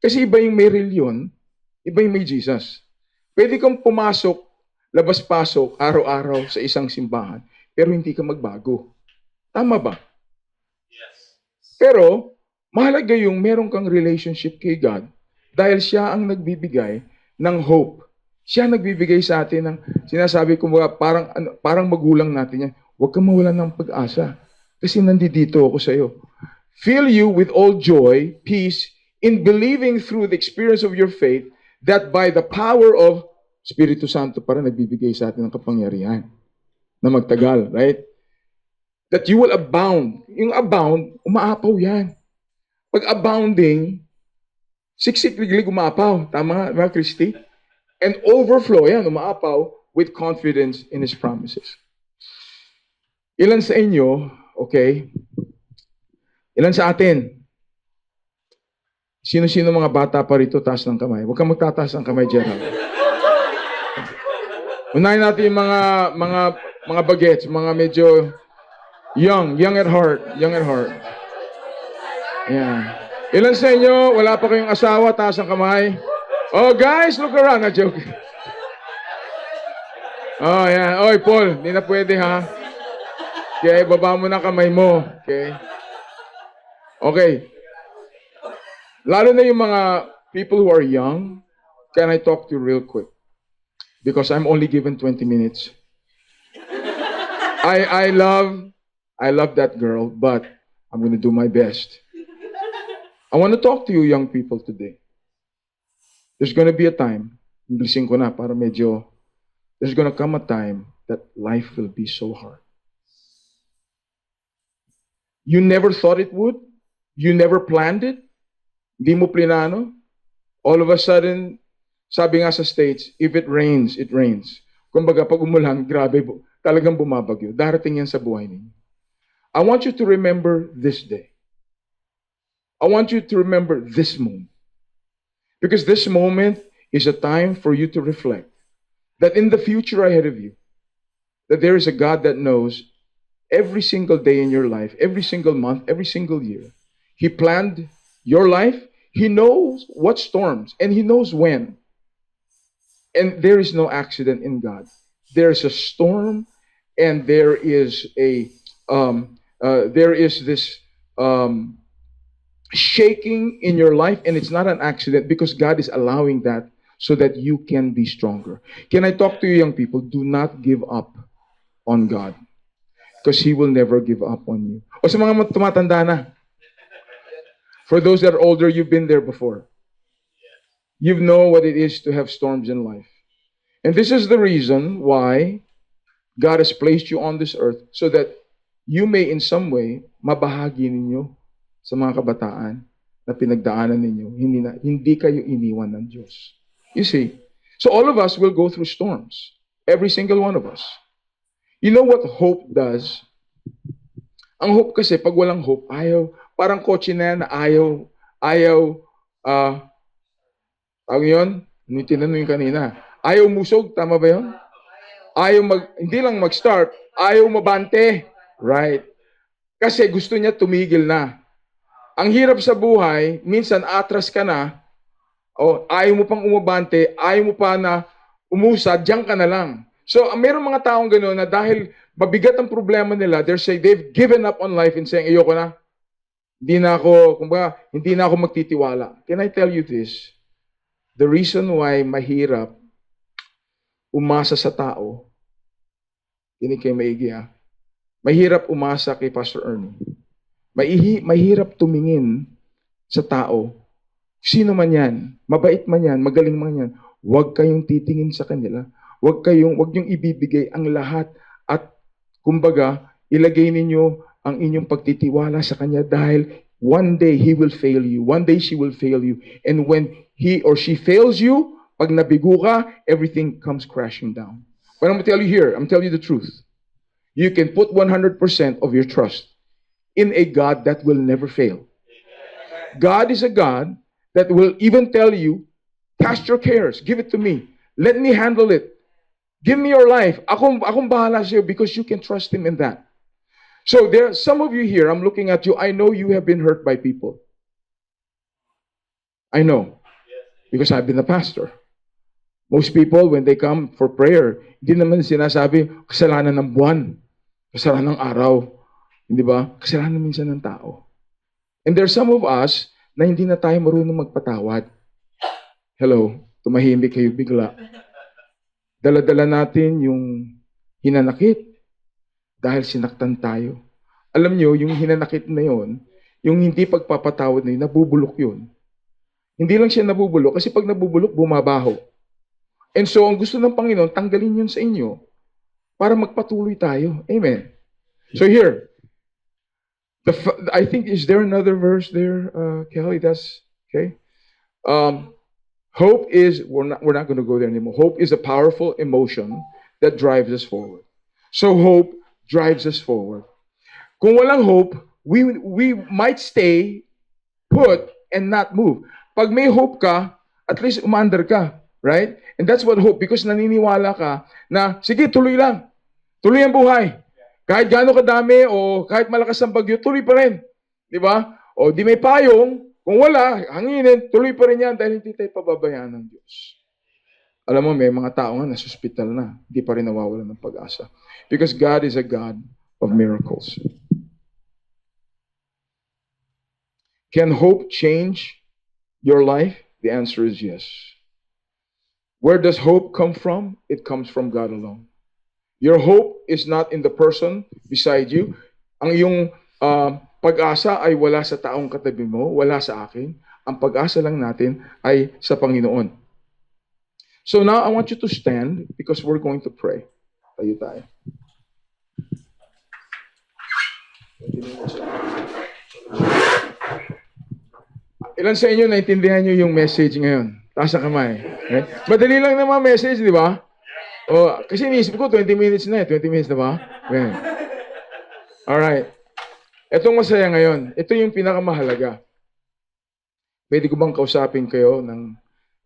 Kasi iba yung may reliyon, iba yung may Jesus. Pwede kang pumasok, labas-pasok, araw-araw sa isang simbahan, pero hindi ka magbago. Tama ba? Yes. Pero, mahalaga yung meron kang relationship kay God dahil siya ang nagbibigay ng hope. Siya nagbibigay sa atin ng sinasabi ko parang magulang natin yan. Huwag kang mawalan ng pag-asa kasi nandito ako sa iyo. Fill you with all joy, peace, in believing through the experience of your faith that by the power of Espiritu Santo para nagbibigay sa atin ng kapangyarihan na magtagal, right? That you will abound. Yung abound, umaapaw yan. Pag abounding, siksik-liglig umaapaw. Tama nga, Christy? And overflow, yan, umaapaw with confidence in His promises. Ilan sa inyo, okay? Ilan sa atin? Sino-sino mga bata pa rito, taas ng kamay? Huwag kang magtataas ng kamay, Gerald. Unahin natin yung mga bagets, mga medyo young at heart. Yan. Ilan sa inyo, wala pa kayong asawa, taas ang kamay? Oh, guys, look around. Na joke. Oh, yan. Oy, Paul, hindi na pwede, ha? Okay, baba mo na kamay mo. Okay. Okay. Lalo na yung mga people who are young, can I talk to you real quick? Because I'm only given 20 minutes. I love that girl, but I'm going to do my best. I want to talk to you young people today. There's going to be a time, Inglesin ko na para medyo, there's going to come a time that life will be so hard. You never thought it would. You never planned it. Di mo plinano. All of a sudden, sabi nga sa States, if it rains, it rains. Kumbaga, pag umulan, grabe, talagang bumabagyo. Darating yan sa buhay ninyo. I want you to remember this day. I want you to remember this moment. Because this moment is a time for you to reflect that in the future ahead of you, that there is a God that knows every single day in your life, every single month, every single year. He planned your life. He knows what storms, and He knows when. And there is no accident in God. There is a storm, and there is this shaking in your life, and it's not an accident because God is allowing that so that you can be stronger. Can I talk to you, young people? Do not give up on God because He will never give up on you. O sa mga tumatanda na, for those that are older, you've been there before. You know what it is to have storms in life. And this is the reason why God has placed you on this earth so that you may in some way mabahagi ninyo sa mga kabataan na pinagdaanan ninyo, hindi kayo iniwan ng Diyos. You see? So all of us will go through storms. Every single one of us. You know what hope does? Ang hope kasi, pag walang hope, parang kotse na yan na tawag yun? Tinanong yung kanina. Ayaw musog, tama ba yun? Hindi lang mag-start, ayaw mabante. Right. Kasi gusto niya tumigil na. Ang hirap sa buhay, minsan atras ka na, ayaw mo pang umabante, ayaw mo pa na umusad, diyan ka na lang. So, mayroong mga taong gano'n na dahil mabigat ang problema nila, they've given up on life and saying, ayoko na. Hindi na ako magtitiwala. Can I tell you this? The reason why mahirap umasa sa tao, hindi kayo maigi ha. Mahirap umasa kay Pastor Ernie. Mahirap tumingin sa tao. Sino man yan, mabait man yan, magaling man yan, huwag kayong titingin sa kanila. Huwag niyong ibibigay ang lahat at kumbaga, ilagay ninyo ang inyong pagtitiwala sa kanya dahil one day he will fail you. One day she will fail you. And when he or she fails you, pag nabigo ka, everything comes crashing down. But I'm telling you the truth. You can put 100% of your trust in a God that will never fail. God is a God that will even tell you, cast your cares, give it to me. Let me handle it. Give me your life. Akong bahala sa'yo because you can trust Him in that. So there are some of you here, I'm looking at you, I know you have been hurt by people. I know. Because I've been a pastor. Most people, when they come for prayer, hindi naman sinasabi, kasalanan ng buwan, kasalanan ng araw. Hindi ba? Kasalanan minsan ng tao. And there are some of us na hindi na tayo marunong magpatawad. Hello, tumahimik kayo bigla. Dala-dala natin yung hinanakit dahil sinaktan tayo. Alam nyo, yung hinanakit na yon, yung hindi pagpapatawad na yun, nabubulok yun. Hindi lang siya nabubulok kasi pag nabubulok, bumabaho. And so, ang gusto ng Panginoon, tanggalin yun sa inyo para magpatuloy tayo. Amen. So here, I think, is there another verse there, Kelly? That's, okay. Hope is, we're not going to go there anymore. Hope is a powerful emotion that drives us forward. So hope drives us forward. Kung walang hope, we might stay put and not move. Pag may hope ka, at least umandar ka. Right? And that's what hope, because naniniwala ka na, sige, tuloy lang. Tuloy ang buhay. Kahit gaano kadami o kahit malakas ang bagyo, tuloy pa rin. Di ba? O di may payong, kung wala, hanginin, tuloy pa rin yan dahil hindi tayo pababayaan ng Diyos. Alam mo, may mga tao nga nasa hospital na, hindi pa rin nawawalan ng pag-asa. Because God is a God of miracles. Can hope change your life? The answer is yes. Where does hope come from? It comes from God alone. Your hope is not in the person beside you. Ang iyong pag-asa ay wala sa taong katabi mo, wala sa akin. Ang pag-asa lang natin ay sa Panginoon. So now I want you to stand because we're going to pray. Tayo tayo. Ilan sa inyo naintindihan nyo yung message ngayon? Taas ang kamay. Okay? Madali lang naman message, di ba? Kasi iniisip ko, 20 minutes na eh. 20 minutes na ba? Okay. Alright. Itong masaya ngayon, ito yung pinakamahalaga. Pwede ko bang kausapin kayo ng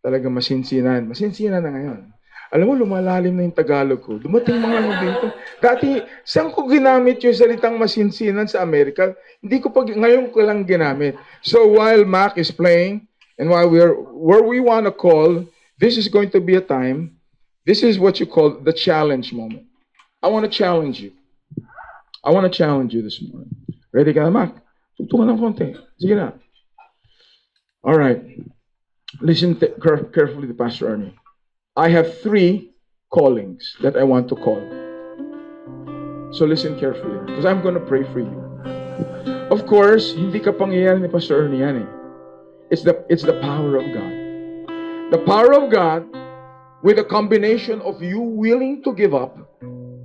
talagang masinsinan? Masinsinan na ngayon. Alam mo, lumalalim na yung Tagalog ko. Dumating mga dito. Dati, saan ko ginamit yung salitang masinsinan sa Amerika? Hindi ko ngayon ko lang ginamit. So while Mac is playing, and while where we want to call, this is going to be a time, this is what you call the challenge moment. I want to challenge you. I want to challenge you this morning. Ready ka na, Mac? Tugtungan ng konti. Sige na. All right. Listen carefully to Pastor Ernie. I have 3 callings that I want to call. So listen carefully, because I'm going to pray for you. Of course, hindi ka pangyayari ni Pastor Ernie yan eh. It's the power of God. The power of God, with a combination of you willing to give up,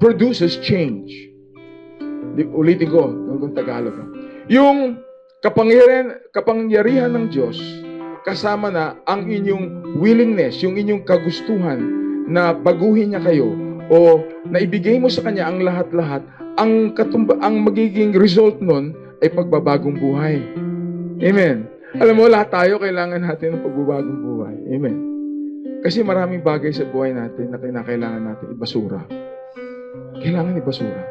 produces change. Ulitin ko, yung Tagalog. Yung kapangyarihan ng Diyos, kasama na ang inyong willingness, yung inyong kagustuhan na baguhin niya kayo o na ibigay mo sa Kanya ang lahat-lahat, ang magiging result nun ay pagbabagong buhay. Amen. Alam mo, lahat tayo kailangan natin ng pagbabagong buhay. Amen. Kasi maraming bagay sa buhay natin na kailangan natin ibasura. Kailangan ibasura.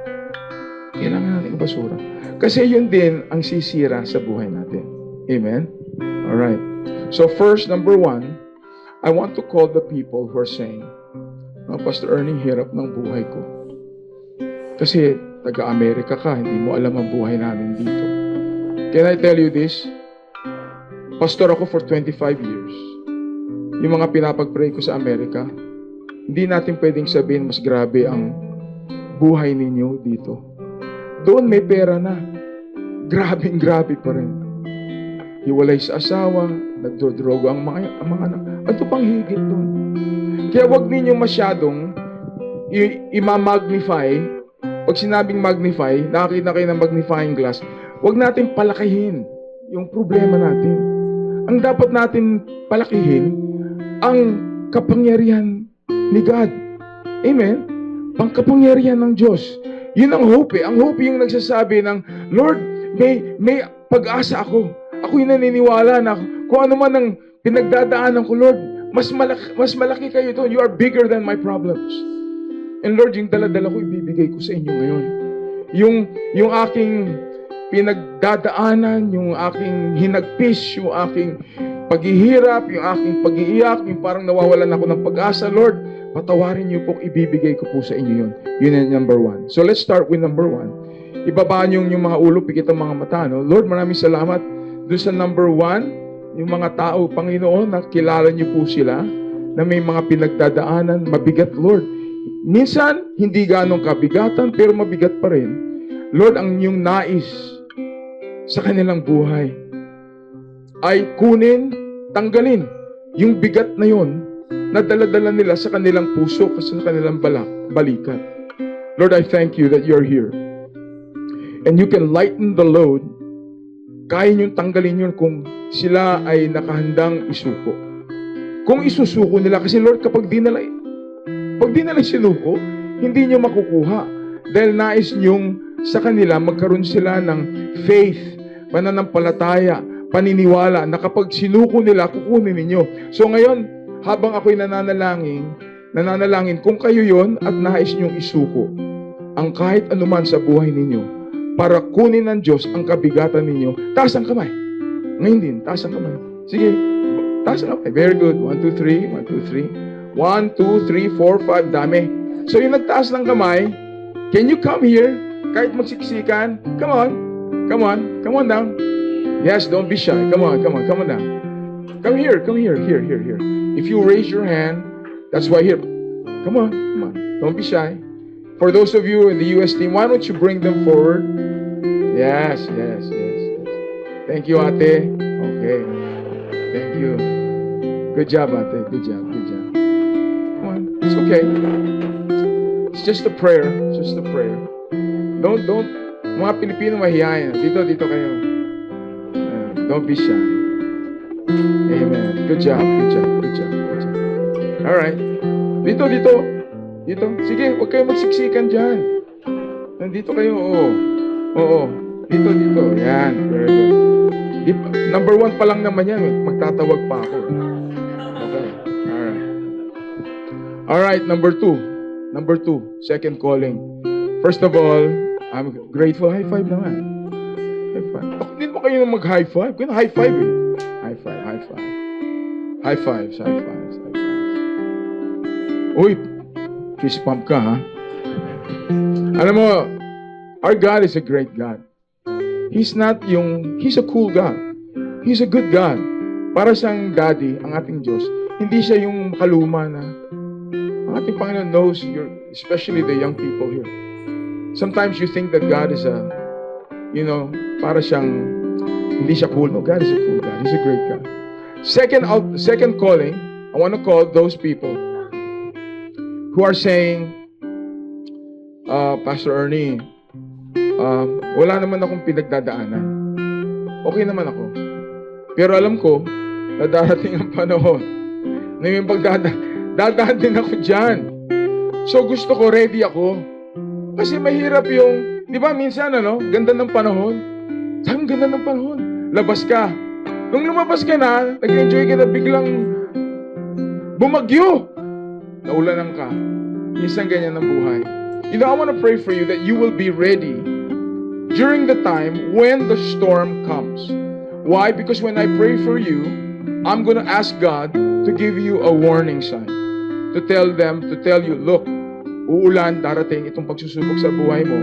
Kailangan natin ibasura. Kasi yun din ang sisira sa buhay natin. Amen? Alright. So first, number 1, I want to call the people who are saying, Pastor Ernie, hirap ng buhay ko. Kasi taga-Amerika ka, hindi mo alam ang buhay namin dito. Can I tell you this? Pastor ako for 25 years. Yung mga pinapag-pray ko sa Amerika, hindi natin pwedeng sabihin mas grabe ang buhay ninyo dito. Doon may pera na. Grabe pa rin. Hiwalay sa asawa, nagdodroga ang mga anak. Ano pang higit doon? Kaya wag ninyo masyadong i-magnify. Pag sinabing magnify, nakakita kayo ng magnifying glass, wag natin palakihin yung problema natin. Ang dapat natin palakihin, ang kapangyarihan ni God. Amen? Pangkapangyarihan ng Diyos. Yun ang hope eh. Ang hope yung nagsasabi ng, Lord, may pag-asa ako. Ako'y naniniwala na kung ano man ang pinagdadaanan ko, Lord, mas malaki kayo doon. You are bigger than my problems. And Lord, yung dala-dala ko, ibibigay ko sa inyo ngayon. Yung aking pinagdadaanan, yung aking hinagpis, yung aking paghihirap, yung aking pag-iiyak, yung parang nawawalan ako ng pag-asa, Lord, patawarin niyo po, ibibigay ko po sa inyo yun. Yun ang number 1. So let's start with number 1. Ibabaan yung mga ulo, pikit ang mga mata. No? Lord, maraming salamat doon sa number 1, yung mga tao, Panginoon, na kilala niyo po sila, na may mga pinagdadaanan, mabigat, Lord. Minsan, hindi ganong kabigatan, pero mabigat pa rin. Lord, ang inyong nais sa kanilang buhay ay kunin, tanggalin yung bigat na yon na dala-dala nila sa kanilang puso kasi sa kanilang balikat. Lord, I thank you that you're here. And you can lighten the load. Kaya niyong tanggalin yun kung sila ay nakahandang isuko. Kung isusuko nila, kasi Lord, kapag di nila sinuko, hindi niyo makukuha. Dahil nais niyong sa kanila magkaroon sila ng faith, pananampalataya, paniniwala na kapag sinuko nila, kukunin ninyo. So ngayon, habang ako'y nananalangin, kung kayo yon at nais niyong isuko ang kahit anuman sa buhay ninyo, para kunin ng Diyos ang kabigatan ninyo, taas ang kamay. Ngayon din, taas ang kamay. Sige, taas ang kamay. Very good. 1, 2, 3. 1, 2, 3. 1, 2, 3, 4, 5. Dami. So yung nagtaas ng kamay, can you come here? Kahit magsiksikan, come on. Come on down. Yes, don't be shy. Come on down. Come here. Here. If you raise your hand, that's why here. Come on. Don't be shy. For those of you in the US team, why don't you bring them forward? Yes. Thank you, ate. Okay. Thank you. Good job, ate. Good job. Come on. It's okay. It's just a prayer. Don't. Mga Pilipino mahihayin. Dito kayo. Don't be shy. Amen. Good job. Alright. Dito. Sige, huwag kayo magsiksikan dyan. Nandito kayo, oo. Dito. Yan. Very good. Number 1 pa lang naman yan. Magtatawag pa ako. Okay. Alright, number 2. Second calling. First of all, I'm grateful. High five naman. Hindi mo kayo mag-high five? Kaya high five eh. High fives. Uy, fist pump ka ha? Alam mo, our God is a great God. He's a cool God. He's a good God. Para siyang daddy, ang ating Diyos. Hindi siya yung kaluma na, ang ating Panginoon knows, especially the young people here. Sometimes you think that God is para siyang, hindi siya cool. No, God is a cool God. He's a great God. Second calling, I want to call those people who are saying, Pastor Ernie, wala naman akong pinagdadaanan. okay naman ako. Pero alam ko, na darating ang panahon na yung dadaan din ako dyan. So gusto ko, ready ako. Kasi mahirap yung, di ba minsan ganda ng panahon. Sabi, ganda ng panahon. Labas ka. Nung lumabas ka na, nag-enjoy ka na, biglang bumagyo. Naulanan ka. Minsan ganyan ang buhay. I want to pray for you that you will be ready during the time when the storm comes. Why? Because when I pray for you, I'm going to ask God to give you a warning sign. To tell you, look, uulan, darating itong pagsusubok sa buhay mo.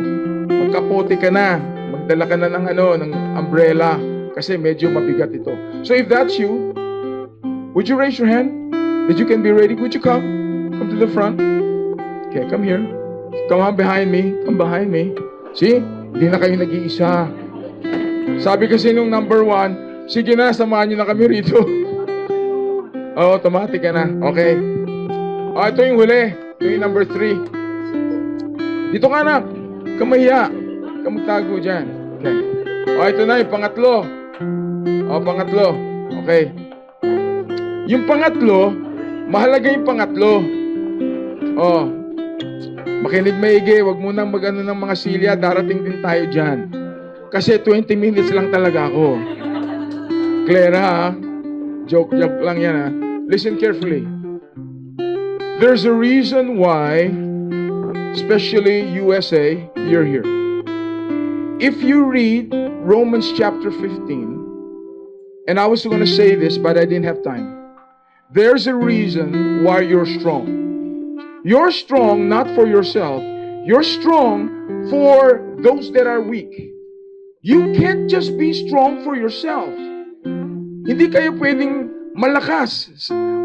Magkapote ka na. Magdala ka na ng umbrella. Kasi medyo mabigat ito. So if that's you, would you raise your hand? That you can be ready? Would you come? Come to the front. Okay, come here. Come on behind me. Come behind me. See? Hindi na kayo nag-iisa. Sabi kasi nung number 1, sige na, samahan nyo na kami rito. Automatic ka na. Okay. Ito yung huli. Ito yung number 3. Dito ka na. Kamahiya. Kamagtago dyan. Okay. Ito na yung pangatlo. Pangatlo. Okay. Yung pangatlo, mahalaga yung pangatlo. Makinig maigi, wag mo nang mag-ano ng mga silya, darating din tayo dyan. Kasi 20 minutes lang talaga ako. Clara, ha? Joke lang yan, ha? Listen carefully. There's a reason why, especially USA, you're here. If you read Romans chapter 15, and I was going to say this, but I didn't have time. There's a reason why you're strong. You're strong not for yourself. You're strong for those that are weak. You can't just be strong for yourself. Hindi kayo pwedeng malakas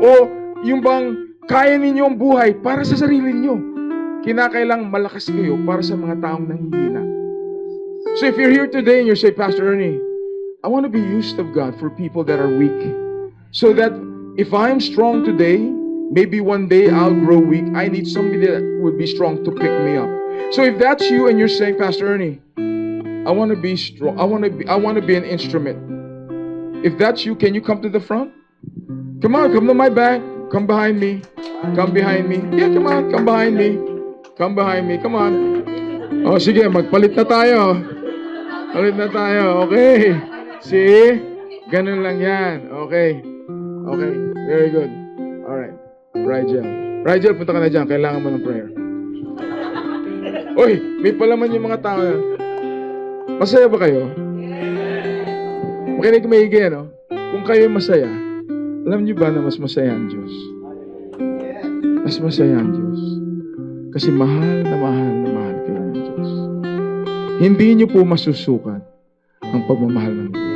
o yung bang kaya ninyo ang buhay para sa sarili niyo. Kinakailang malakas kayo para sa mga taong nanghihina. So if you're here today and you say, Pastor Ernie, I want to be used of God for people that are weak. So that if I'm strong today, maybe one day I'll grow weak. I need somebody that would be strong to pick me up. So if that's you and you're saying, Pastor Ernie, I want to be strong. I want to be an instrument. If that's you, can you come to the front? Come on, come to my back. Come behind me. Come behind me. Yeah, come on, come behind me. Come behind me. Come on. Sige, magpalit na tayo. Palit na tayo. Okay. See? Ganun lang yan. Okay. Okay. Very good. Alright. Rigel, punta ka na dyan. Kailangan mo ng prayer. Uy, may palaman yung mga tao. Masaya ba kayo? Makinig maigi, no? Kung kayo masaya, alam niyo ba na mas masaya ang Diyos? Mas masaya ang Diyos. Kasi mahal na mahal kayo ng Diyos. Hindi niyo po masusukat ang pagmamahal ng Diyos.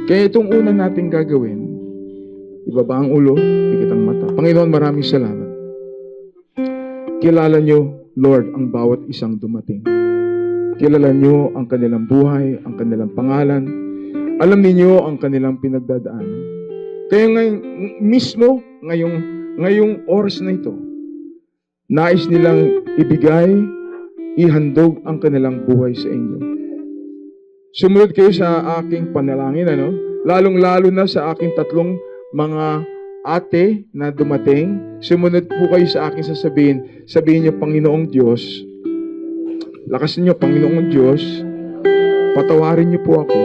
Kaya itong una nating gagawin, ibaba ang ulo, pikit ang mata. Panginoon, maraming salamat. Kilala niyo, Lord, ang bawat isang dumating. Kilala niyo ang kanilang buhay, ang kanilang pangalan. Alam niyo ang kanilang pinagdadaanan. Kaya ngayong oras na ito, nais nilang ibigay, ihandog ang kanilang buhay sa inyo. Sumunod kayo sa aking panalangin, lalong-lalo na sa aking 3 mga ate na dumating. Sumunod po kayo sa aking sabihin niyo, Panginoong Diyos, lakasin niyo, Panginoong Diyos, patawarin niyo po ako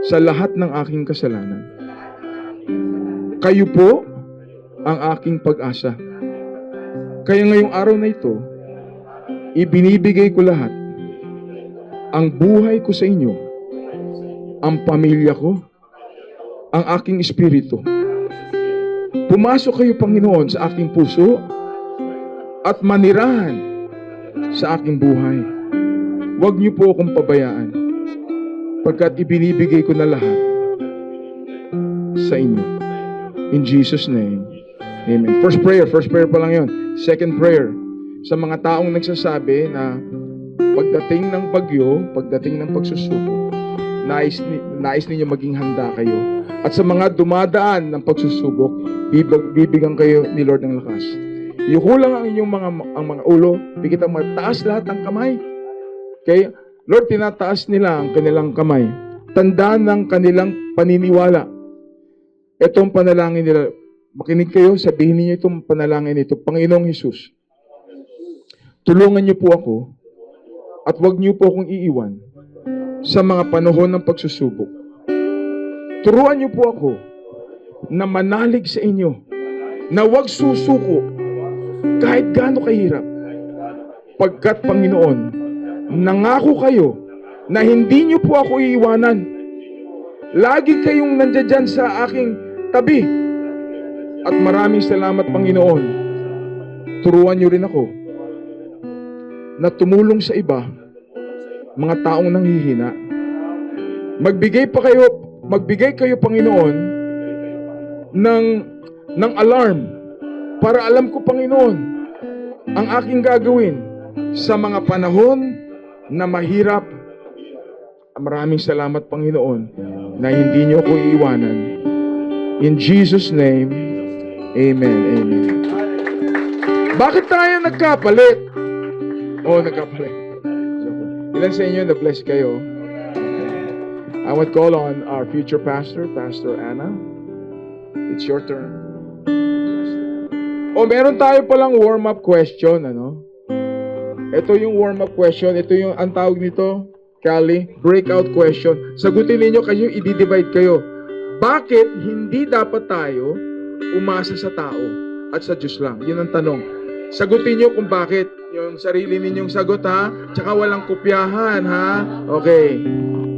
sa lahat ng aking kasalanan. Kayo po ang aking pag-asa. Kaya ngayong araw na ito, ibinibigay ko lahat. Ang buhay ko sa inyo, ang pamilya ko, ang aking espiritu. Pumasok kayo, Panginoon, sa aking puso at manirahan sa aking buhay. Huwag niyo po akong pabayaan pagkat ibinibigay ko na lahat sa inyo. In Jesus' name, amen. First prayer pa lang yun. Second prayer, sa mga taong nagsasabi na pagdating ng bagyo, pagdating ng pagsusubok, nais ninyo maging handa kayo. At sa mga dumadaan ng pagsusubok, bibigyan kayo ni Lord ng lakas. Yuko lang ang inyong mga ulo, bigit ang mataas lahat ng kamay. Okay? Lord, tinataas nila ang kanilang kamay. Tandaan ng kanilang paniniwala. Itong panalangin nila. Makinig kayo, sabihin niyo itong panalangin ito. Panginoong Hesus, tulungan niyo po ako at huwag niyo po akong iiwan sa mga panahon ng pagsusubok. Turuan niyo po ako na manalig sa inyo, na huwag susuko kahit gaano kahirap. Pagkat Panginoon, nangako kayo na hindi niyo po ako iiwanan. Lagi kayong nandiyan sa aking tabi. At maraming salamat, Panginoon. Turuan niyo rin ako na tumulong sa iba, mga taong nanghihina. Magbigay kayo, Panginoon, ng alarm para alam ko, Panginoon, ang aking gagawin sa mga panahon na mahirap. Maraming salamat, Panginoon, na hindi niyo ako iiwanan. In Jesus' name, amen, amen. Bakit tayo nagkapalit? Nagkapalit. Ilan sa inyo na-bless kayo? I would call on our future pastor, Pastor Anna. It's your turn. Meron tayo palang warm-up question, ano? Ito yung warm-up question. Ito yung, ang tawag nito, Kali, breakout question. Sagutin ninyo, kayo, i-divide kayo. Bakit hindi dapat tayo umasa sa tao at sa Diyos lang? Yun ang tanong. Sagutin nyo kung bakit. Yung sarili ninyong sagot, ha? Tsaka walang kopyahan, ha? Okay.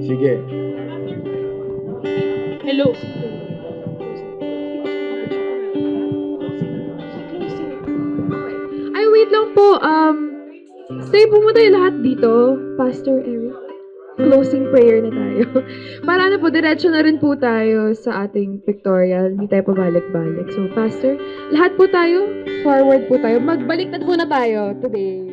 Sige. Hello. Ay, wait lang po. Stay po muna tayo lahat dito, Pastor Eric. Closing prayer na tayo. Para na po, diretso na rin po tayo sa ating pictorial. Hindi tayo pabalik-balik. So, Pastor, lahat po tayo, forward po tayo. Magbaliktad po na tayo today.